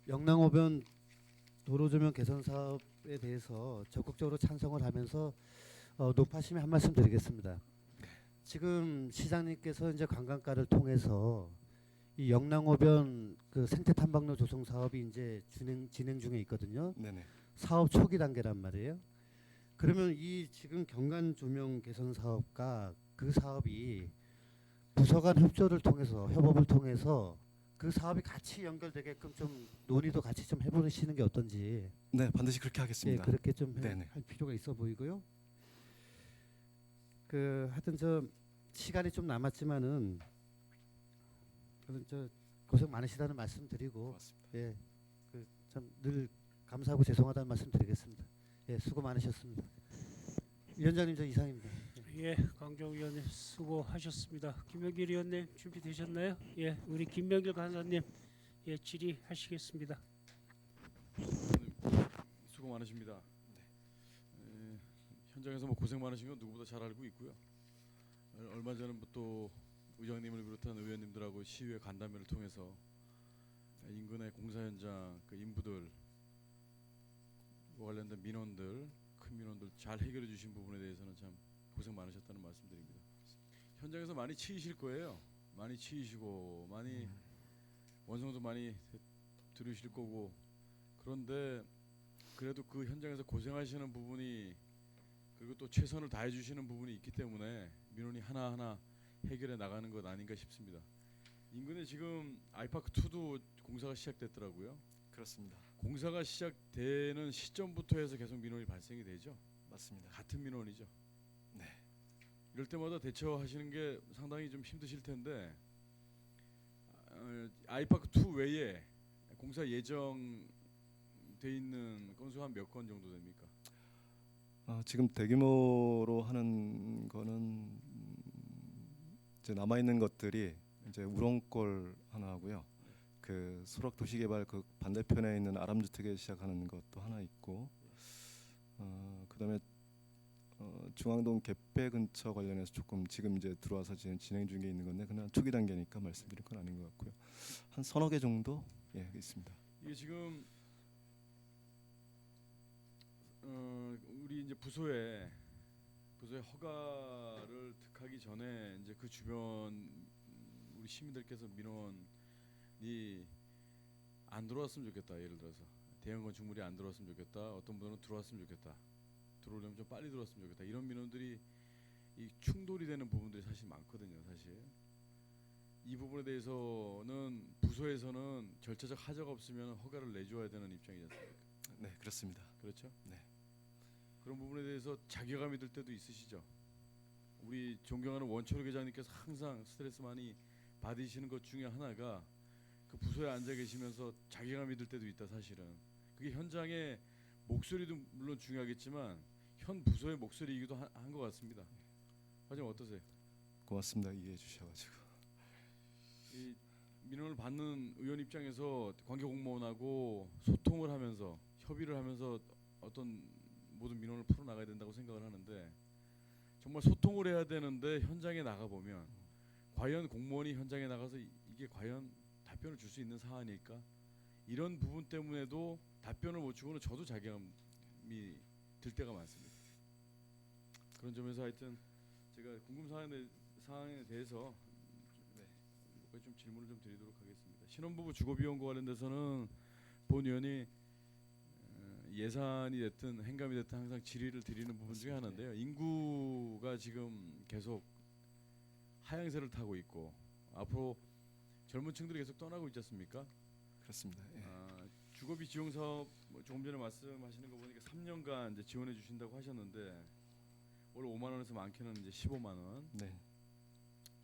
영랑호변 도로조명 개선 사업에 대해서 적극적으로 찬성을 하면서 높아심에 한 말씀 드리겠습니다. 지금 시장님께서 이제 관광가를 통해서 이 영랑호변 그 생태 탐방로 조성 사업이 이제 진행 중에 있거든요. 네네. 사업 초기 단계란 말이에요. 그러면 이 지금 경관 조명 개선 사업과 그 사업이 부서 간 협조를 통해서 협업을 통해서 그 사업이 같이 연결되게끔 좀 논의도 같이 좀 해보시는 게 어떤지. 네, 반드시 그렇게 예, 하겠습니다. 그렇게 좀 네네. 할 필요가 있어 보이고요. 그 하여튼 저 시간이 좀 남았지만은 저 고생 많으시다는 말씀 드리고 고맙습니다. 예, 그 참 늘 감사하고 죄송하다는 말씀 드리겠습니다. 예, 수고 많으셨습니다. 위원장님 저 이상입니다. 예, 강정 의원님 수고하셨습니다. 김명길 의원님 준비되셨나요? 예, 우리 김명길 간사님 예 질의하시겠습니다. 수고 많으십니다. 현장에서 뭐 고생 많으신 건 누구보다 잘 알고 있고요. 얼마 전부터 의장님을 비롯한 의원님들하고 시의회 간담회를 통해서 인근의 공사 현장 그 인부들 관련된 민원들 큰 민원들 잘 해결해 주신 부분에 대해서는 참 고생 많으셨다는 말씀드립니다. 현장에서 많이 치이실 거예요. 많이 치이시고 많이 원성도 많이 들으실 거고 그런데 그래도 그 현장에서 고생하시는 부분이 그리고 또 최선을 다해 주시는 부분이 있기 때문에 민원이 하나하나 해결해 나가는 것 아닌가 싶습니다. 인근에 지금 아이파크2도 공사가 시작됐더라고요. 그렇습니다. 공사가 시작되는 시점부터 해서 계속 민원이 발생이 되죠. 맞습니다. 같은 민원이죠. 네. 이럴 때마다 대처하시는 게 상당히 좀 힘드실 텐데 아이파크2 외에 공사 예정돼 있는 건수가 한 몇 건 정도 됩니까? 지금 대규모로 하는 거는 이제 남아 있는 것들이 이제 우렁골 하나 하고요. 그 소락 도시개발 그 반대편에 있는 아람주택에 시작하는 것도 하나 있고, 그다음에 중앙동 갯배 근처 관련해서 조금 지금 이제 들어와서 지금 진행 중에 있는 건데 그냥 초기 단계니까 말씀드릴 건 아닌 것 같고요. 한 서너 개 정도 있습니다. 이게 지금 우리 이제 부소에 허가를 득하기 전에 이제 그 주변 우리 시민들께서 민원이 안 들어왔으면 좋겠다. 예를 들어서 대형 건축물이 안 들어왔으면 좋겠다. 어떤 분들은 들어왔으면 좋겠다. 들어오려면 좀 빨리 들어왔으면 좋겠다. 이런 민원들이 이 충돌이 되는 부분들이 사실 많거든요. 사실 이 부분에 대해서는 부서에서는 절차적 하자가 없으면 허가를 내줘야 되는 입장이지 않습니까? 네, 그렇습니다. 그렇죠? 네. 그런 부분에 대해서 자괴감이 들 때도 있으시죠? 우리 존경하는 원철호 계장님께서 항상 스트레스 많이 받으시는 것 중에 하나가 그 부서에 앉아 계시면서 자괴감이 들 때도 있다. 사실은 그게 현장의 목소리도 물론 중요하겠지만 현 부서의 목소리이기도 한 것 같습니다. 과장님 어떠세요? 고맙습니다. 이해해 주셔가지고. 이 민원을 받는 의원 입장에서 관계 공무원하고 소통을 하면서 협의를 하면서 어떤 모든 민원을 풀어 나가야 된다고 생각을 하는데 정말 소통을 해야 되는데 현장에 나가 보면 과연 공무원이 현장에 나가서 이게 과연 답변을 줄 수 있는 사안일까? 이런 부분 때문에도 답변을 못 주고는 저도 자괴감이 들 때가 많습니다. 그런 점에서 하여튼 제가 궁금 사항에 대해서 좀 질문을 좀 드리도록 하겠습니다. 신혼부부 주거비용과 관련돼서는 본 의원이 예산이 됐든 행감이 됐든 항상 질의를 드리는 부분 중에 하나인데요. 인구가 지금 계속 하향세를 타고 있고 앞으로 젊은 층들이 계속 떠나고 있지 않습니까? 그렇습니다. 예. 주거비 지원 사업 조금 전에 말씀하시는 거 보니까 3년간 이제 지원해 주신다고 하셨는데 월 5만 원에서 많게는 이제 15만 원. 네.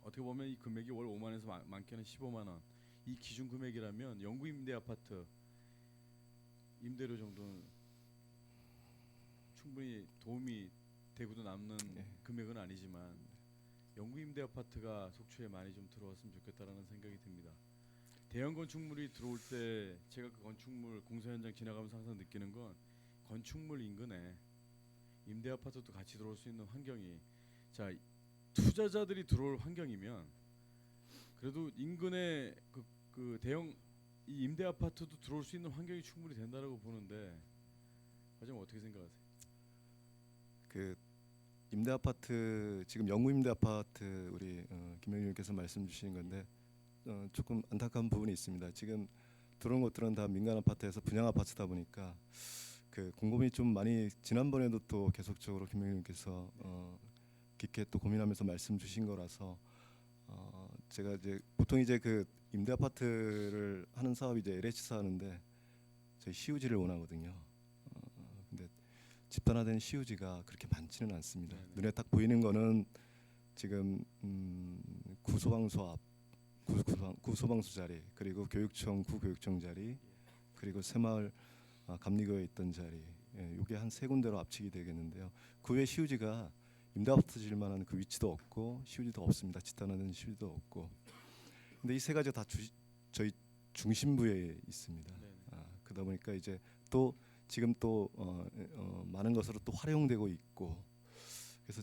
어떻게 보면 이 금액이 월 5만 원에서 많게는 15만 원. 이 기준 금액이라면 영구 임대 아파트 임대료 정도는 충분히 도움이 되고도 남는 금액은 아니지만 영구 임대 아파트가 속초에 많이 좀 들어왔으면 좋겠다라는 생각이 듭니다. 대형 건축물이 들어올 때 제가 그 건축물 공사 현장 지나가면서 항상 느끼는 건 건축물 인근에 임대 아파트도 같이 들어올 수 있는 환경이 자 투자자들이 들어올 환경이면 그래도 인근에 그 대형 이 임대 아파트도 들어올 수 있는 환경이 충분히 된다라고 보는데 과장님 어떻게 생각하세요? 그 임대 아파트 지금 영구 임대 아파트 우리 김영희 의원께서 말씀 주신 건데 조금 안타까운 부분이 있습니다. 지금 들어온 것들은 다 민간 아파트에서 분양 아파트다 보니까 그 곰곰이 좀 많이 지난번에도 또 계속적으로 김영희 의원께서 깊게 또 고민하면서 말씀 주신 거라서 제가 이제 보통 이제 그 임대 아파트를 하는 사업이 이제 LH사 하는데 저희 CUG를 원하거든요. 근데 집단화된 CUG가 그렇게 많지는 않습니다. 네네. 눈에 딱 보이는 거는 지금 구소방소 앞 구소방소 자리 그리고 교육청 구교육청 자리 그리고 새마을 감리교에 있던 자리 이게 한 세 군데로 압축이 되겠는데요. 그 외 CUG가 임대 아파트 질 만한 그 위치도 없고 CUG도 없습니다. 집단화된 CUG도 없고. 근데 이 세 가지가 다 저희 중심부에 있습니다. 그러다 보니까 이제 또 지금 또 많은 것으로 또 활용되고 있고 그래서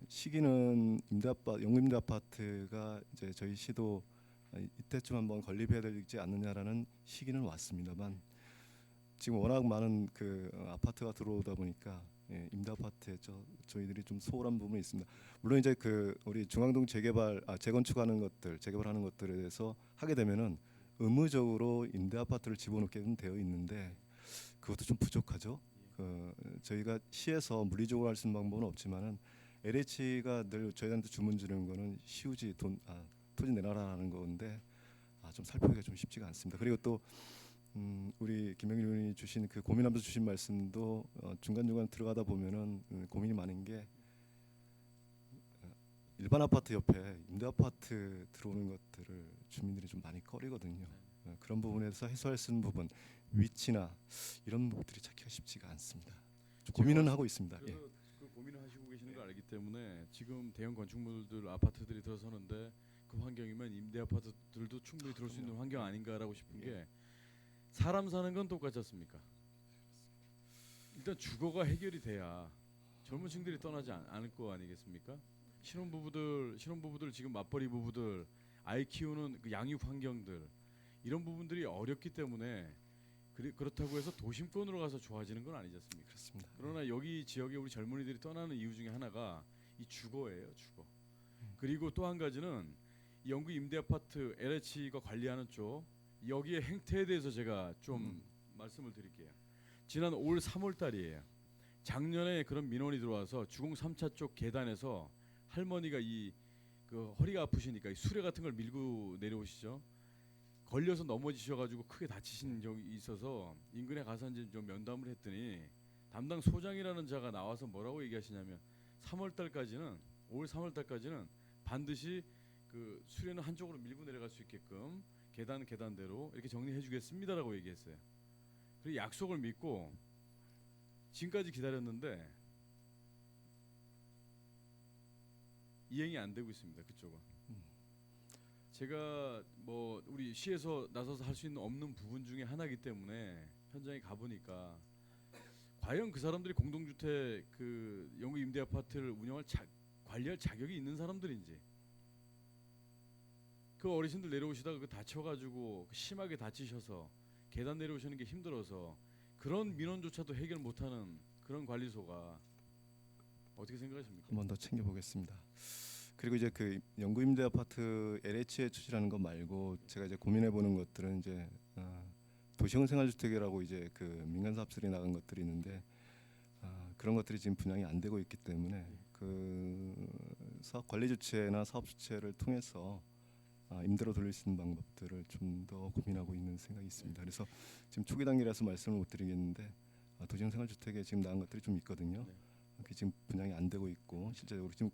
시기는 영구임대 아파트가 이제 저희 시도 이때쯤 한번 건립해야 되지 않느냐라는 시기는 왔습니다만 지금 워낙 많은 그 아파트가 들어오다 보니까 임대 아파트에 저희들이 좀 소홀한 부분이 있습니다. 물론 이제 그 우리 중앙동 재건축하는 것들, 재개발하는 것들에 대해서 하게 되면은 의무적으로 임대 아파트를 집어넣게 되어 있는데 그것도 좀 부족하죠. 저희가 시에서 물리적으로 할 수 있는 방법은 없지만은 LH가 늘 저희한테 주문 주는 거는 CUG 토지 내놔라라는 건데 좀 살펴보기가 좀 쉽지가 않습니다. 그리고 또 우리 김영일 의원이 주신 그 고민하면서 주신 말씀도 중간중간 들어가다 보면은 고민이 많은 게 일반 아파트 옆에 임대 아파트 들어오는 것들을 주민들이 좀 많이 꺼리거든요. 그런 부분에서 해소할 수 있는 부분 위치나 이런 부분들이 찾기가 쉽지가 않습니다. 좀 고민은 하고 있습니다. 그래서 그 고민을 하시고 계시는 걸 알기 때문에 지금 대형 건축물들 아파트들이 들어서는데 그 환경이면 임대 아파트들도 충분히 들어올 수 있는 환경 아닌가라고 싶은 게 사람 사는 건 똑같지 않습니까? 일단 주거가 해결이 돼야 젊은 층들이 떠나지 않을 거 아니겠습니까? 신혼부부들 지금 맞벌이 부부들 아이 키우는 그 양육 환경들 이런 부분들이 어렵기 때문에 그렇다고 해서 도심권으로 가서 좋아지는 건 아니지 않습니까? 그렇습니다. 그러나 여기 지역에 우리 젊은이들이 떠나는 이유 중에 하나가 이 주거예요, 주거. 그리고 또 한 가지는 이 영구 임대 아파트 LH가 관리하는 쪽 여기에 행태에 대해서 제가 좀 말씀을 드릴게요. 지난 올 3월 달이에요. 작년에 그런 민원이 들어와서 주공 3차 쪽 계단에서 할머니가 그 허리가 아프시니까 이 수레 같은 걸 밀고 내려오시죠. 걸려서 넘어지셔가지고 크게 다치신 적이 있어서 인근에 가서 이제 좀 면담을 했더니 담당 소장이라는 자가 나와서 뭐라고 얘기하시냐면 3월 달까지는 올 3월 달까지는 반드시 그 수레는 한쪽으로 밀고 내려갈 수 있게끔 계단대로 이렇게 정리해주겠습니다라고 얘기했어요. 그리고 약속을 믿고 지금까지 기다렸는데 이행이 안 되고 있습니다. 그쪽은. 제가 뭐 우리 시에서 나서서 할 수 있는 없는 부분 중에 하나이기 때문에 현장에 가보니까 과연 그 사람들이 공동주택 그 영구 임대 아파트를 관리할 자격이 있는 사람들인지 그 어르신들 내려오시다가 그 다쳐가지고 심하게 다치셔서 계단 내려오시는 게 힘들어서 그런 민원조차도 해결 못하는 그런 관리소가 어떻게 생각하십니까? 한 번 더 챙겨보겠습니다. 그리고 이제 그 영구 임대 아파트 LH에 추진하는 것 말고 제가 이제 고민해보는 것들은 이제 도시형 생활주택이라고 이제 그 민간 사업들이 나간 것들이 있는데 그런 것들이 지금 분양이 안 되고 있기 때문에 그 사업 관리 주체나 사업 주체를 통해서 임대로 돌릴 수 있는 방법들을 좀 더 고민하고 있는 생각이 있습니다. 그래서 지금 초기 단계라서 말씀을 못 드리겠는데 도시형 생활주택에 지금 나간 것들이 좀 있거든요. 네. 그게 지금 분양이 안 되고 있고 실제적으로 지금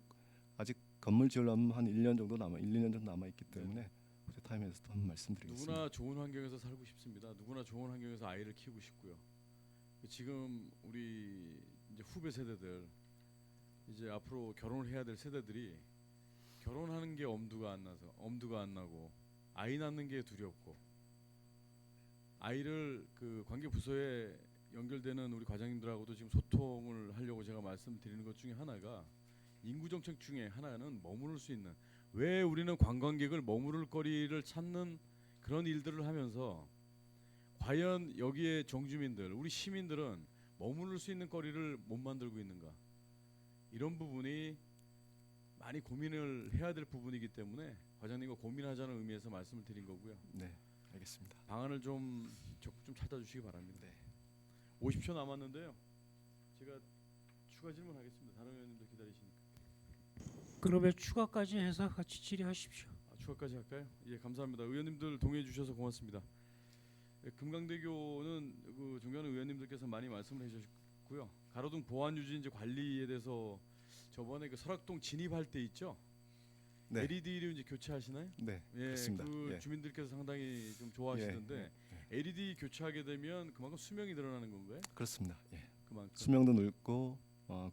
아직 건물 지으려면 한 1년 정도 1, 2년 정도 남아 있기 때문에 어제 타임에서도 한번 말씀드리겠습니다. 누구나 좋은 환경에서 살고 싶습니다. 누구나 좋은 환경에서 아이를 키우고 싶고요. 지금 우리 이제 후배 세대들 이제 앞으로 결혼을 해야 될 세대들이 결혼하는 게 엄두가 안 나고 아이 낳는 게 두렵고 아이를 그 관계 부서에 연결되는 우리 과장님들하고도 지금 소통을 하려고 제가 말씀드리는 것 중에 하나가 인구 정책 중에 하나는 머무를 수 있는 왜 우리는 관광객을 머무를 거리를 찾는 그런 일들을 하면서 과연 여기에 정주민들 우리 시민들은 머무를 수 있는 거리를 못 만들고 있는가 이런 부분이 많이 고민을 해야 될 부분이기 때문에 과장님과 고민하자는 의미에서 말씀을 드린 거고요. 네, 알겠습니다. 방안을 좀 적극 좀 찾아주시기 바랍니다. 네. 50초 남았는데요. 제가 추가 질문하겠습니다. 다른 의원님들 기다리시니까. 그러면 추가까지 해서 같이 질의하십시오. 추가까지 할까요? 예, 감사합니다. 의원님들 동의해 주셔서 고맙습니다. 예, 금강대교는 그 존경하는 의원님들께서 많이 말씀을 해주셨고요. 가로등 보안 유지 이제 관리에 대해서 저번에 그 설악동 진입할 때 있죠. 네. LED를 이제 교체하시나요? 네, 예, 그렇습니다. 그 예. 주민들께서 상당히 좀 좋아하시던데 LED 교체하게 되면 그만큼 수명이 늘어나는 건가요? 그렇습니다. 예. 그만큼 수명도 넓고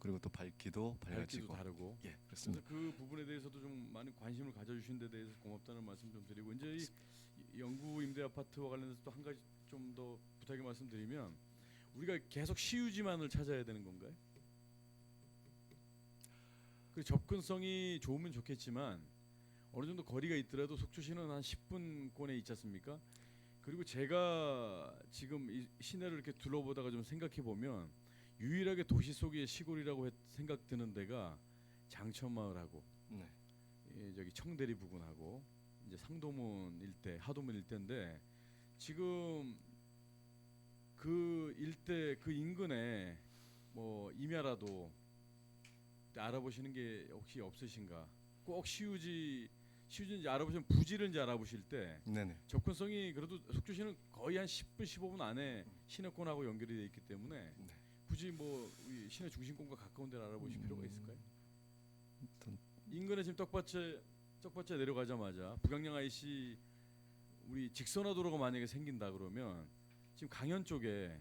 그리고 또 밝기도 밝기도 밝아지고 다르고. 예, 그래서 그렇습니다. 그 부분에 대해서도 좀 많은 관심을 가져주신 데 대해서 고맙다는 말씀 좀 드리고 이제 이 영구 임대 아파트와 관련해서 또 한 가지 좀 더 부탁의 말씀드리면 우리가 계속 시유지만을 찾아야 되는 건가요? 그 접근성이 좋으면 좋겠지만 어느 정도 거리가 있더라도 속초시는 한 10분권에 있지 않습니까? 그리고 제가 지금 이 시내를 이렇게 둘러보다가 좀 생각해 보면 유일하게 도시 속의 시골이라고 생각드는 데가 장천마을하고 네. 저기 청대리 부근하고 이제 상도문 일대, 하도문 일대인데 지금 그 일대 그 인근에 뭐 임야라도 알아보시는 게 혹시 없으신가? 꼭 시유지인지 알아보시면 부지를 이제 알아보실 때 네네. 접근성이 그래도 속초시는 거의 한 10분 15분 안에 시내권하고 연결이 돼 있기 때문에 네. 굳이 뭐 우리 시내 중심권과 가까운 데를 알아보실 필요가 있을까요? 일단 인근에 지금 떡밭에 내려가자마자 북양양 IC 우리 직선화도로가 만약에 생긴다 그러면 지금 강연 쪽에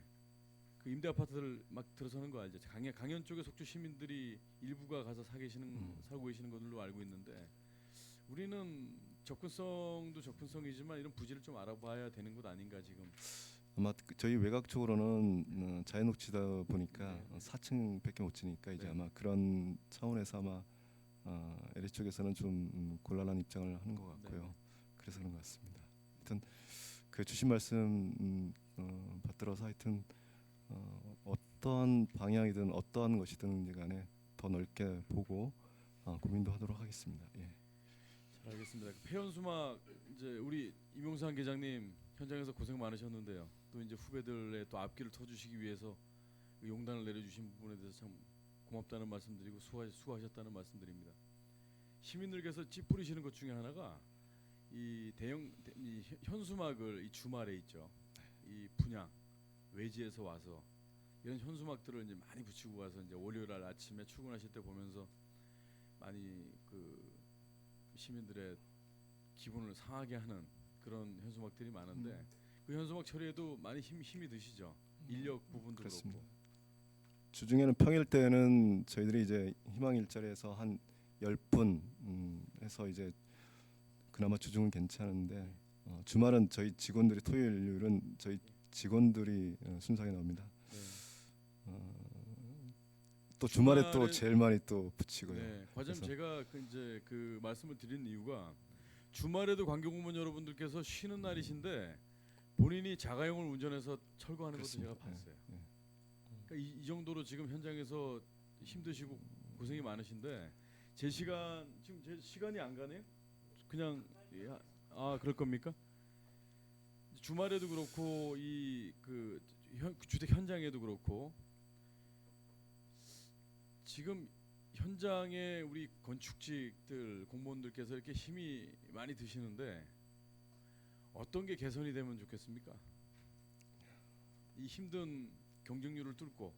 그 임대 아파트를 막 들어서는 거 알죠? 강연 쪽에 속초 시민들이 일부가 가서 살고 계시는 것들로 알고 있는데 우리는 접근성도 접근성이지만 이런 부지를 좀 알아봐야 되는 것 아닌가 지금. 아마 저희 외곽 쪽으로는 자연녹지다 보니까 네. 4층밖에 못 지니까 이제 네. 아마 그런 차원에서 아마 LA 쪽에서는 좀 곤란한 입장을 하는 것 같고요. 네. 그래서 그런 것 같습니다. 하여튼 그 주신 말씀 받들어서 하여튼 어떠한 방향이든 어떠한 것이든 간에 더 넓게 보고 고민도 하도록 하겠습니다. 예. 잘 알겠습니다. 그 폐연수막 이제 우리 임용상 계장님 현장에서 고생 많으셨는데요. 또 이제 후배들의 또 앞길을 터주시기 위해서 그 용단을 내려주신 부분에 대해서 참 고맙다는 말씀드리고 수고하셨다는 말씀드립니다. 시민들께서 찌푸리시는 것 중에 하나가 이 현수막을 이 주말에 있죠. 이 분양 외지에서 와서 이런 현수막들을 이제 많이 붙이고 와서 이제 월요일 날 아침에 출근하실 때 보면서 많이 그 시민들의 기분을 상하게 하는 그런 현수막들이 많은데 그 현수막 처리에도 많이 힘이 드시죠. 인력 부분도 그렇습니다. 그렇고. 주중에는 평일 때는 저희들이 이제 희망 일자리에서 한 10분 해서 이제 그나마 주중은 괜찮은데 주말은 저희 직원들이 토요일은 저희 직원들이 순삭에 나옵니다. 네. 또 주말에 또 주말에- 제일 많이 또 붙이고요. 네, 과장님 그래서- 제가 이제 그 말씀을 드린 이유가 주말에도 관계공무원 여러분들께서 쉬는 날이신데 본인이 자가용을 운전해서 철거하는 것도 제가 그렇습니다. 봤어요. 네, 네. 그러니까 이 정도로 지금 현장에서 힘드시고 고생이 많으신데 제 시간 지금 제 시간이 안 가네요. 그냥 그럴 겁니까? 주말에도 그렇고 이 그 주택 현장에도 그렇고 지금 현장에 우리 건축직들 공무원들께서 이렇게 힘이 많이 드시는데 어떤 게 개선이 되면 좋겠습니까? 이 힘든 경쟁률을 뚫고.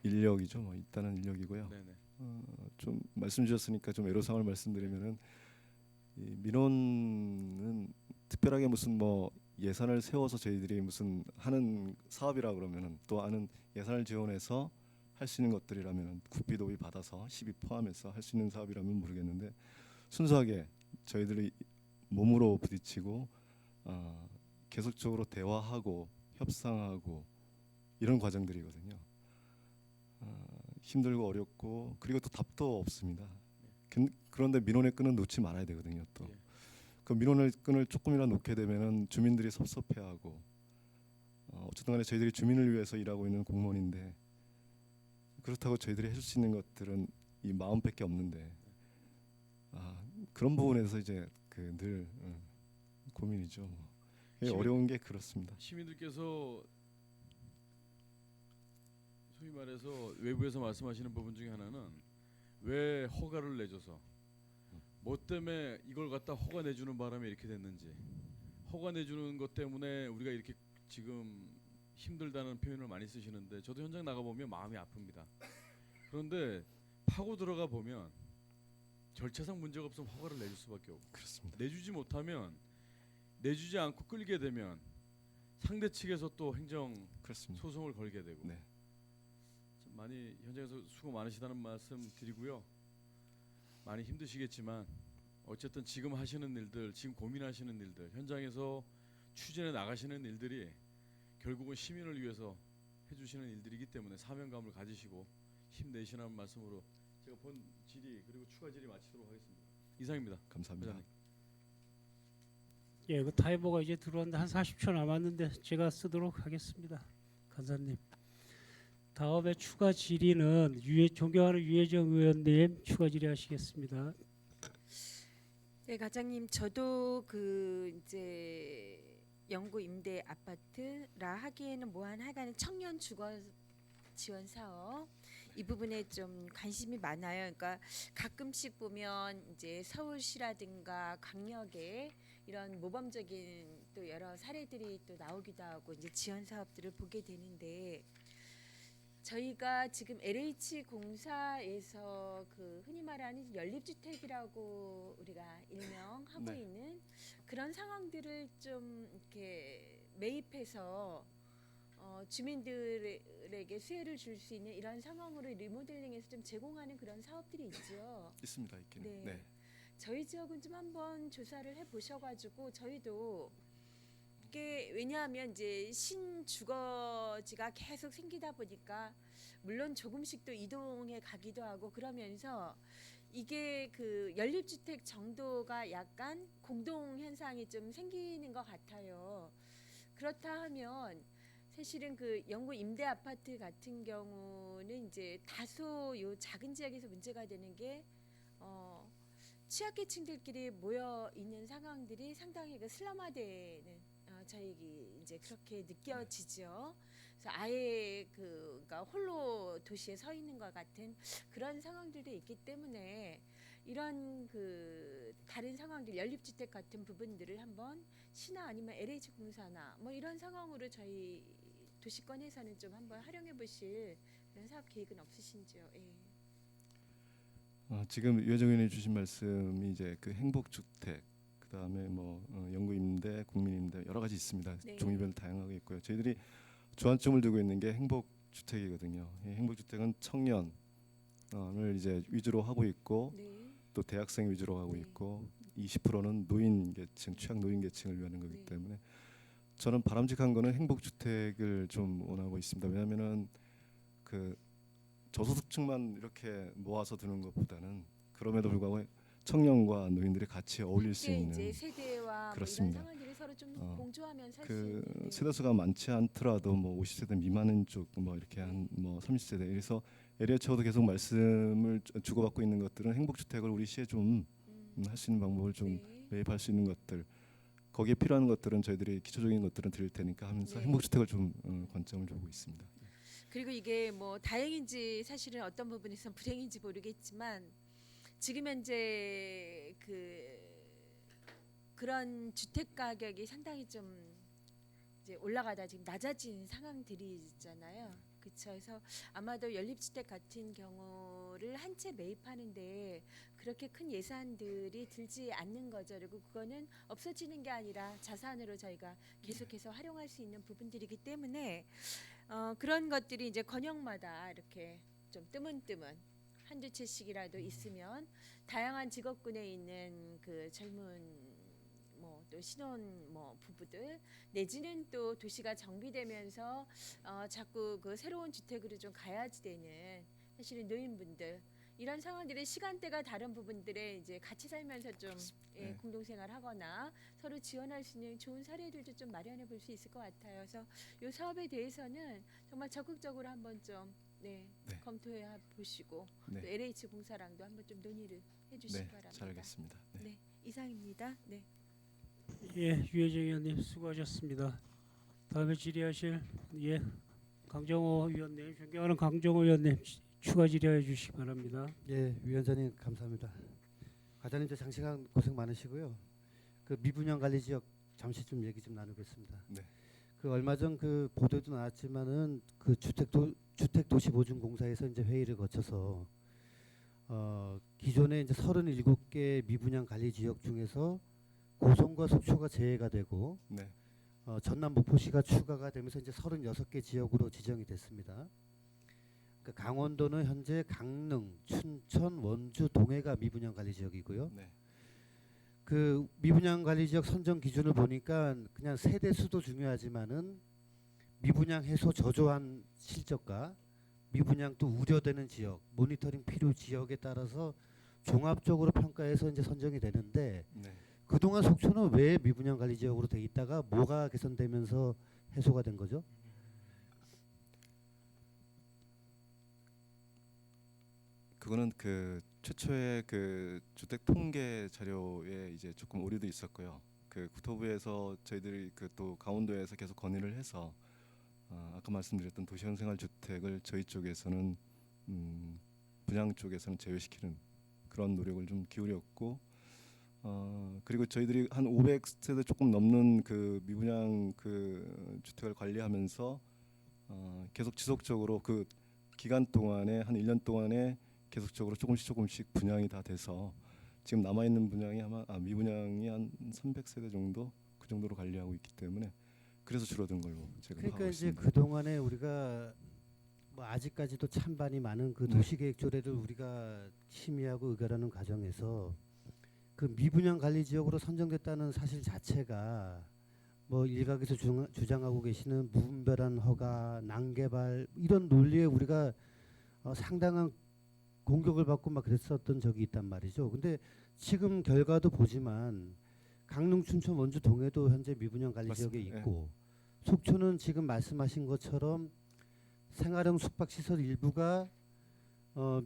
인력이죠. 뭐 일단은 인력이고요. 네네. 좀 말씀 주셨으니까 좀 애로사항을 말씀드리면은 이 민원은 특별하게 무슨 뭐 예산을 세워서 저희들이 무슨 하는 사업이라 그러면은 또 아는 예산을 지원해서 할 수 있는 것들이라면 국비도비 받아서 시비 포함해서 할 수 있는 사업이라면 모르겠는데 순수하게 저희들이 몸으로 부딪히고 계속적으로 대화하고 협상하고 이런 과정들이거든요. 힘들고 어렵고 그리고 또 답도 없습니다. 그런데 민원의 끈은 놓지 말아야 되거든요. 또 예. 그 민원의 끈을 조금이라도 놓게 되면은 주민들이 섭섭해하고 어쨌든간에 저희들이 주민을 위해서 일하고 있는 공무원인데 그렇다고 저희들이 해줄 수 있는 것들은 이 마음밖에 없는데 그런 부분에서 이제 그 늘 고민이죠. 뭐. 어려운 게 그렇습니다. 시민들께서 소위 말해서 외부에서 말씀하시는 부분 중에 하나는 왜 허가를 내줘서 뭐 때문에 이걸 갖다 허가 내주는 바람에 이렇게 됐는지 허가 내주는 것 때문에 우리가 이렇게 지금 힘들다는 표현을 많이 쓰시는데 저도 현장 나가보면 마음이 아픕니다. 그런데 파고 들어가 보면 절차상 문제가 없으면 허가를 내줄 수밖에 없고 그렇습니다. 내주지 못하면 내주지 않고 끌게 되면 상대 측에서 또 행정 그렇습니다. 소송을 걸게 되고 네. 참 많이 현장에서 수고 많으시다는 말씀 드리고요. 많이 힘드시겠지만 어쨌든 지금 하시는 일들, 지금 고민하시는 일들, 현장에서 추진해 나가시는 일들이 결국은 시민을 위해서 해주시는 일들이기 때문에 사명감을 가지시고 힘내시라는 말씀으로 제가 본 질의 그리고 추가 질의 마치도록 하겠습니다. 이상입니다. 감사합니다. 회장님. 예, 그 타이머가 이제 들어왔는데 한 40초 남았는데 제가 쓰도록 하겠습니다. 간사님. 다음에 추가 질의는 존경하는 유해정 의원님 추가 질의하시겠습니다. 네, 과장님, 저도 그 이제 영구 임대 아파트라 하기에는 뭐한 하여간 청년 주거 지원 사업 이 부분에 좀 관심이 많아요. 그러니까 가끔씩 보면 이제 서울시라든가 강력에 이런 모범적인 또 여러 사례들이 또 나오기도 하고 이제 지원 사업들을 보게 되는데 저희가 지금 LH 공사에서 그 흔히 말하는 연립주택이라고 우리가 일명하고 네. 있는 그런 상황들을 좀 이렇게 매입해서 주민들에게 수혜를 줄 수 있는 이런 상황으로 리모델링해서 좀 제공하는 그런 사업들이 있죠. 있습니다. 있기는. 네. 네. 저희 지역은 좀 한번 조사를 해보셔가지고 저희도 이게 왜냐하면 이제 신주거지가 계속 생기다 보니까 물론 조금씩 또 이동해 가기도 하고 그러면서 이게 그 연립주택 정도가 약간 공동 현상이 좀 생기는 것 같아요. 그렇다 하면 사실은 그 영구 임대 아파트 같은 경우는 이제 다소 요 작은 지역에서 문제가 되는 게 취약계층들끼리 모여 있는 상황들이 상당히 그 슬럼화되는 저희 이제 그렇게 느껴지죠. 그래서 아예 그러니까 홀로 도시에 서 있는 것 같은 그런 상황들도 있기 때문에 이런 그 다른 상황들 연립주택 같은 부분들을 한번 시나 아니면 LH공사나 뭐 이런 상황으로 저희 도시권에서는 좀 한번 활용해 보실 그런 사업 계획은 없으신지요? 예. 지금 유현정 의원님 주신 말씀이 이제 그 행복주택, 그다음에 뭐 영구임대, 국민임대 여러 가지 있습니다. 네. 종류별로 다양하게 있고요. 저희들이 주안점을 두고 있는 게 행복주택이거든요. 이 행복주택은 청년을 이제 위주로 하고 있고 네. 또 대학생 위주로 하고 네. 있고 20%는 노인 계층, 취약 노인 계층을 위하는 거기 네. 때문에 저는 바람직한 거는 행복주택을 좀 원하고 있습니다. 왜냐하면은 그 저소득층만 이렇게 모아서 두는 것보다는 그럼에도 불구하고 청년과 노인들이 같이 어울릴 수 함께 있는 이제 세대와 그렇습니다. 뭐 이런 상황들이 서로 좀 어, 공조하면 살 수 그 있는 네. 세대수가 많지 않더라도 뭐 50세대 미만인 쪽 뭐 이렇게 한 뭐 30세대 그래서 LH하고도 계속 말씀을 주고받고 있는 것들은 행복주택을 우리 시에 좀 할 수 있는 방법을 좀 네. 매입할 수 있는 것들 거기에 필요한 것들은 저희들이 기초적인 것들은 드릴 테니까 하면서 네. 행복주택을 좀 관점을 두고 있습니다. 그리고 이게 뭐 다행인지 사실은 어떤 부분에서 불행인지 모르겠지만 지금 현재 그런 주택 가격이 상당히 좀 이제 올라가다 지금 낮아진 상황들이 있잖아요. 그렇죠. 그래서 아마도 연립주택 같은 경우를 한 채 매입하는데 그렇게 큰 예산들이 들지 않는 거죠. 그리고 그거는 없어지는 게 아니라 자산으로 저희가 계속해서 활용할 수 있는 부분들이기 때문에 그런 것들이 이제 권역마다 이렇게 좀 뜨문뜨문 한두 채씩이라도 있으면 다양한 직업군에 있는 그 젊은 뭐 또 신혼 뭐 부부들 내지는 또 도시가 정비되면서 자꾸 그 새로운 주택으로 좀 가야지 되는 사실은 노인분들 이런 상황들의 시간대가 다른 부분들에 이제 같이 살면서 좀 예, 네. 공동생활하거나 서로 지원할 수 있는 좋은 사례들도 좀 마련해 볼 수 있을 것 같아요. 그래서 이 사업에 대해서는 정말 적극적으로 한번 좀 네, 네. 검토해 보시고 네. 또 LH 공사랑도 한번 좀 논의를 해주시기 네, 바랍니다. 잘 알겠습니다. 네. 네, 이상입니다. 네. 예, 유해정 의원님 수고하셨습니다. 다음에 질의하실 강정호 의원님, 존경하는 강정호 의원님 추가 질의해 주시기 바랍니다. 예, 위원장님 감사합니다. 과장님 저 장시간 고생 많으시고요. 그 미분양 관리 지역 잠시 좀 얘기 좀 나누겠습니다. 네. 그 얼마 전 그 보도도 나왔지만은 그 주택도시보증공사에서 이제 회의를 거쳐서 기존에 이제 37개 미분양 관리 지역 중에서 고성과 속초가 제외가 되고 네. 전남 목포시가 추가가 되면서 이제 36개 지역으로 지정이 됐습니다. 그러니까 강원도는 현재 강릉, 춘천, 원주, 동해가 미분양 관리 지역이고요. 네. 그 미분양 관리 지역 선정 기준을 보니까 그냥 세대 수도 중요하지만은 미분양 해소 저조한 실적과 미분양 또 우려되는 지역, 모니터링 필요 지역에 따라서 종합적으로 평가해서 이제 선정이 되는데 네. 그동안 속초는 왜 미분양 관리 지역으로 돼 있다가 뭐가 개선되면서 해소가 된 거죠? 그거는 그 최초의 그 주택 통계 자료에 이제 조금 오류도 있었고요. 그 국토부에서 저희들이 그 또 강원도에서 계속 건의를 해서 아까 말씀드렸던 도시형 생활 주택을 저희 쪽에서는 분양 쪽에서는 제외시키는 그런 노력을 좀 기울였고 그리고 저희들이 한 500세대 조금 넘는 그 미분양 그 주택을 관리하면서 계속 지속적으로 그 기간 동안에 한 1년 동안에 계속적으로 조금씩 분양이 다 돼서 지금 남아 있는 분양이 아마 미분양이 한 300세대 정도 그 정도로 관리하고 있기 때문에 그래서 줄어든 걸로 제가 그러니까 하고 이제 있습니다. 그 동안에 우리가 뭐 아직까지도 찬반이 많은 그 네. 도시계획 조례를 우리가 심의하고 의결하는 과정에서 그 미분양 관리 지역으로 선정됐다는 사실 자체가 뭐 일각에서 주장하고 계시는 무분별한 허가, 난개발 이런 논리에 우리가 상당한 공격을 받고 막 그랬었던 적이 있단 말이죠. 근데 지금 결과도 보지만 강릉, 춘천, 원주, 동해도 현재 미분양 관리 지역에 맞습니다. 있고 속초는 지금 말씀하신 것처럼 생활형 숙박시설 일부가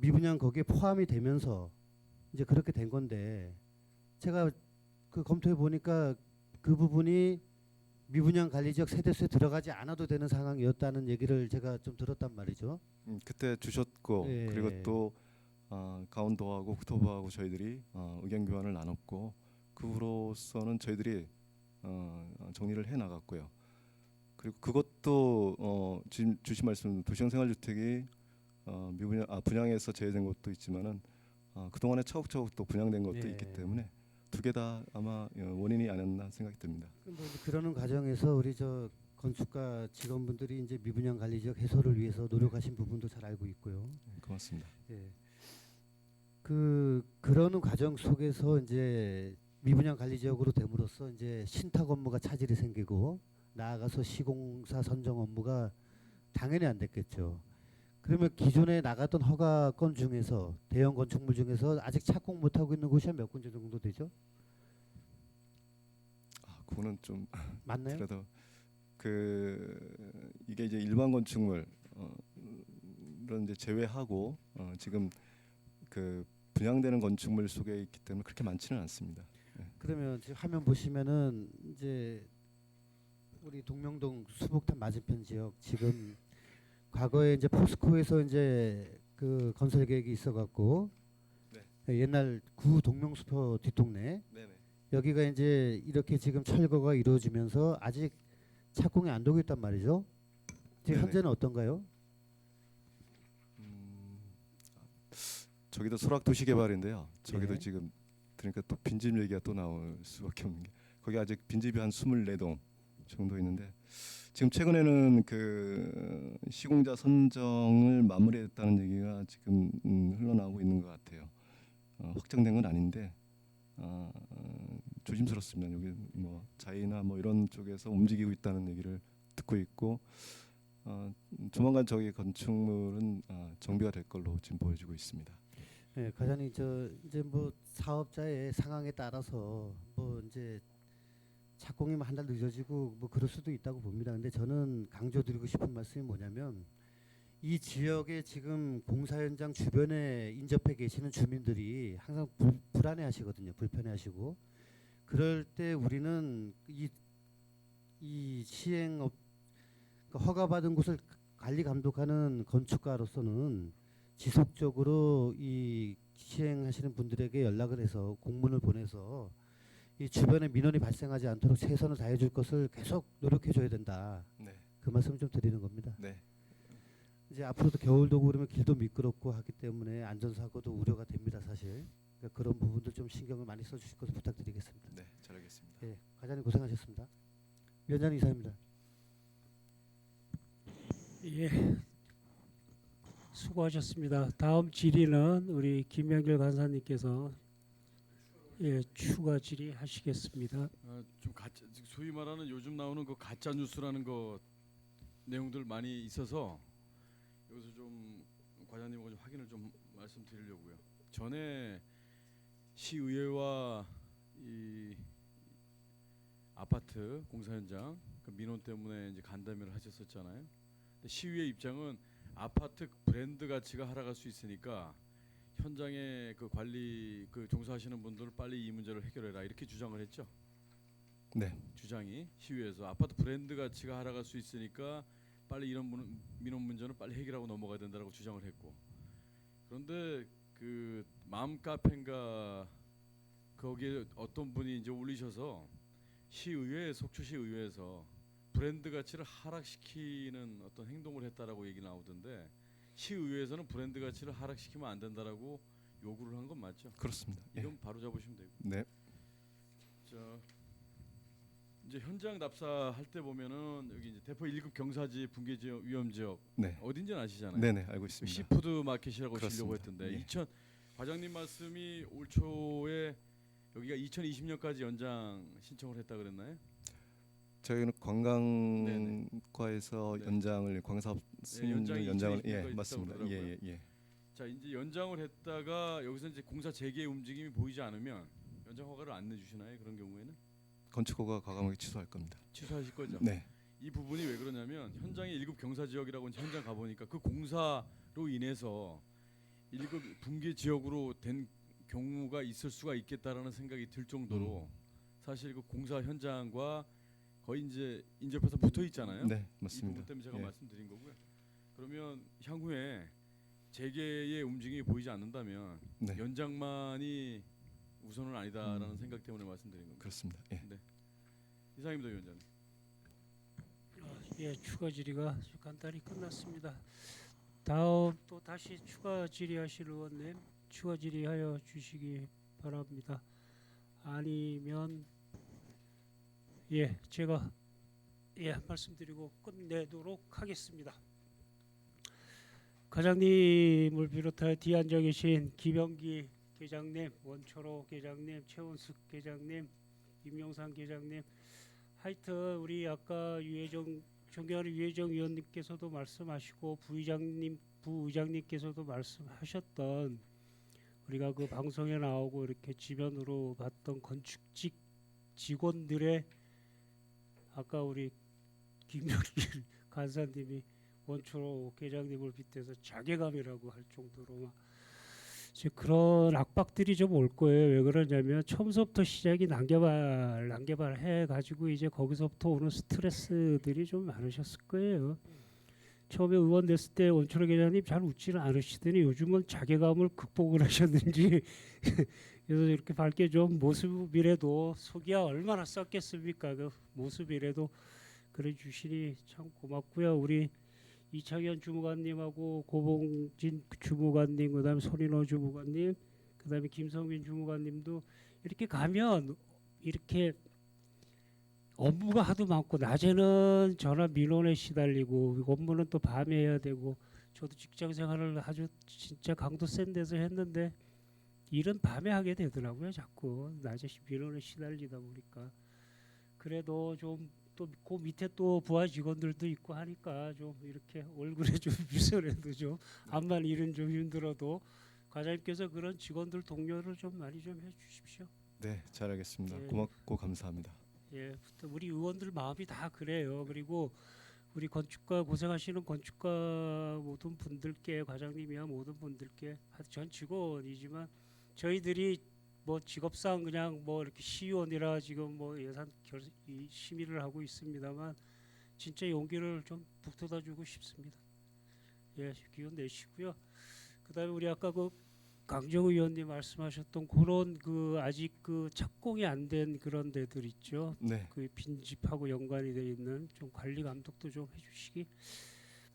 미분양 거기에 포함이 되면서 이제 그렇게 된 건데 제가 그 검토해 보니까 그 부분이 미분양 관리지역 세대수에 들어가지 않아도 되는 상황이었다는 얘기를 제가 좀 들었단 말이죠. 그때 주셨고 예. 그리고 또 강원도하고 국토부하고 저희들이 의견 교환을 나눴고 그 후로서는 저희들이 정리를 해 나갔고요. 그리고 그것도 지금 주신 말씀 도시형 생활주택이 분양에서 제외된 것도 있지만은 그 동안에 차곡차곡 또 분양된 것도 예. 있기 때문에 두 개 다 아마 원인이 아니었나 생각이 듭니다. 뭐 이제 그러는 과정에서 우리 저 건축가 직원분들이 이제 미분양 관리지역 해소를 위해서 노력하신 부분도 잘 알고 있고요. 고맙습니다. 예. 그러는 과정 속에서 이제 미분양 관리지역으로 됨으로써 이제 신탁 업무가 차질이 생기고 나아가서 시공사 선정 업무가 당연히 안 됐겠죠. 그러면 기존에 나갔던 허가건 중에서 대형 건축물 중에서 아직 착공 못 하고 있는 곳이 한 몇 군데 정도 되죠? 그거는 좀 맞나요? 그래도 이게 이제 일반 건축물 이런 이제 제외하고 지금 그 분양되는 건축물 속에 있기 때문에 그렇게 많지는 않습니다. 그러면 지금 화면 보시면은 이제 우리 동명동 수복탑 맞은편 지역 지금 과거에 이제 포스코에서 이제 그 건설 계획이 있어갖고 옛날 구 동명수표 뒷동네 네네. 여기가 이제 이렇게 지금 철거가 이루어지면서 아직 착공이 안 되고 있단 말이죠. 지금 네네. 현재는 어떤가요? 저기도 소락도시개발인데요. 저기도 네. 지금 그러니까 또 빈집 얘기가 또 나올 수밖에 없는 게 거기 아직 빈집이 한 24동 정도 있는데 지금 최근에는 그 시공자 선정을 마무리했다는 얘기가 지금 흘러나오고 있는 것 같아요. 확정된 건 아닌데 조심스럽습니다. 여기 뭐 자이나 뭐 이런 쪽에서 움직이고 있다는 얘기를 듣고 있고 조만간 저기 건축물은 정비가 될 걸로 지금 보여지고 있습니다. 네, 과장님 저 이제 뭐 사업자의 상황에 따라서 뭐 이제 착공이 한 달 늦어지고 뭐 그럴 수도 있다고 봅니다. 근데 저는 강조드리고 싶은 말씀이 뭐냐면 이 지역에 지금 공사 현장 주변에 인접해 계시는 주민들이 항상 불안해하시거든요. 불편해하시고 그럴 때 우리는 이 시행업 허가받은 곳을 관리 감독하는 건축가로서는 지속적으로 이 시행하시는 분들에게 연락을 해서 공문을 보내서 이 주변에 민원이 발생하지 않도록 최선을 다해 줄 것을 계속 노력해 줘야 된다. 네. 그 말씀 좀 드리는 겁니다. 네. 이제 앞으로도 겨울도 오고 그러면 길도 미끄럽고 하기 때문에 안전사고도 우려가 됩니다, 사실. 그러니까 그런 부분들 좀 신경을 많이 써주실 것을 부탁드리겠습니다. 네, 잘하겠습니다. 예, 과장님 고생하셨습니다. 위원장님 이사입니다. 예, 수고하셨습니다. 다음 질의는 우리 김영길 간사님께서 추가 질의하시겠습니다. 좀 소위 말하는 요즘 나오는 그 가짜 뉴스라는 거 내용들 많이 있어서 여기서 좀 과장님하고 좀 확인을 좀 말씀드리려고요. 전에 시의회와 이 아파트 공사 현장 그 민원 때문에 이제 간담회를 하셨었잖아요. 근데 시의회 입장은 아파트 브랜드 가치가 하락할 수 있으니까 현장에 그 관리 그 종사하시는 분들은 빨리 이 문제를 해결해라 이렇게 주장을 했죠. 네. 주장이 시위에서 아파트 브랜드 가치가 하락할 수 있으니까 빨리 이런 민원 문제는 빨리 해결하고 넘어가야 된다라고 주장을 했고 그런데 그 마음 카페인가 거기에 어떤 분이 이제 올리셔서 시의회 속초시 의회에서 브랜드 가치를 하락시키는 어떤 행동을 했다라고 얘기 나오던데 시의회에서는 브랜드 가치를 하락시키면 안 된다라고 요구를 한 건 맞죠? 그렇습니다. 이건 바로 잡으시면 되고. 네. 자 이제 현장 납사할 때 보면은 여기 이제 대포 1급 경사지 붕괴 지역 위험 지역 네. 어딘지는 아시잖아요. 네네 알고 있습니다. 시푸드 마켓이라고 그렇습니다. 하시려고 했던데 예. 과장님 말씀이 올 초에 여기가 2020년까지 연장 신청을 했다 그랬나요? 저희는 관광과에서 네. 연장을 관광사업 승인 연장이 연장을 2020 까지 맞습니다. 있다고 예. 자 이제 연장을 했다가 여기서 이제 공사 재개 움직임이 보이지 않으면 연장 허가를 안 내주시나요? 그런 경우에는 건축허가 과감하게 취소할 겁니다. 취소하실 거죠? 네. 이 부분이 왜 그러냐면 현장에 1급 경사 지역이라고 이제 현장 가보니까 그 공사로 인해서 1급 붕괴 지역으로 된 경우가 있을 수가 있겠다라는 생각이 들 정도로 사실 그 공사 현장과 거의 이제 인접해서 붙어 있잖아요. 네, 이 맞습니다. 부분 때문에 제가 예. 말씀드린 거고요. 그러면 향후에 재개의 움직임이 보이지 않는다면 네. 연장만이 우선은 아니다라는 생각 때문에 말씀드린 겁니다. 그렇습니다. 예. 이상입니다, 위원장님. 예, 추가 질의가 간단히 끝났습니다. 다음 또 다시 추가 질의하실 의원님 추가 질의하여 주시기 바랍니다. 아니면 제가 말씀드리고 끝내도록 하겠습니다. 과장님을 비롯하여 뒤에 앉아 계신 김영기 계장님, 원초로 계장님, 최원숙 계장님, 임용상 계장님, 하여튼 우리 아까 존경하는 유해정 위원님께서도 말씀하시고 부의장님께서도 말씀하셨던 우리가 그 방송에 나오고 이렇게 지면으로 봤던 건축직 직원들의 아까 우리 김영길 간사님이 원초로 계장님을 빗대서 자괴감이라고 할 정도로 막 이제 그런 압박들이 좀 올 거예요. 왜 그러냐면 처음부터 시작이 난개발 해가지고 이제 거기서부터 오는 스트레스들이 좀 많으셨을 거예요. 처음에 의원 됐을 때 원초로 계장님 잘 웃지는 않으시더니 요즘은 자괴감을 극복을 하셨는지 그래서 이렇게 밝게 좀 모습이라도 속이야 얼마나 썼겠습니까? 그 모습이라도 그래 주시니 참 고맙고요. 우리 이창현 주무관님하고 고봉진 주무관님, 그다음에 손인호 주무관님, 그다음에 김성민 주무관님도 이렇게 가면 이렇게 업무가 하도 많고 낮에는 전화 민원에 시달리고 업무는 또 밤에 해야 되고 저도 직장 생활을 아주 진짜 강도 센 데서 했는데 일은 밤에 하게 되더라고요. 자꾸 낮에 민원에 시달리다 보니까 그래도 좀 또 그 밑에 또 부하 직원들도 있고 하니까 좀 이렇게 얼굴에 좀 미소라도 좀 암만 일은 좀 힘들어도 과장님께서 그런 직원들 동료를 좀 많이 좀 해주십시오. 네, 잘하겠습니다. 예. 고맙고 감사합니다. 예, 우리 의원들 마음이 다 그래요. 그리고 우리 건축가 고생하시는 건축가 모든 분들께 과장님이야 모든 분들께 전 직원이지만 저희들이 뭐 직업상 그냥 뭐 이렇게 시의원이라 지금 뭐 예산 심의를 하고 있습니다만 진짜 용기를 좀 북돋아주고 싶습니다. 예, 기운 내시고요. 그다음에 우리 아까 그 강정우 의원님 말씀하셨던 그런 그 아직 그 착공이 안 된 그런 데들 있죠. 네. 그 빈집하고 연관이 돼 있는 좀 관리 감독도 좀 해주시기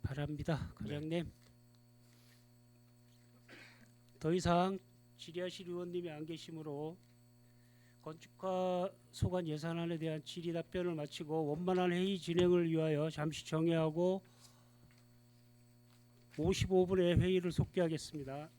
바랍니다, 과장님. 더 이상 질의하실 의원님이 안 계시므로 건축가 소관 예산안에 대한 질의 답변을 마치고 원만한 회의 진행을 위하여 잠시 정회하고 55분의 회의를 속개하겠습니다.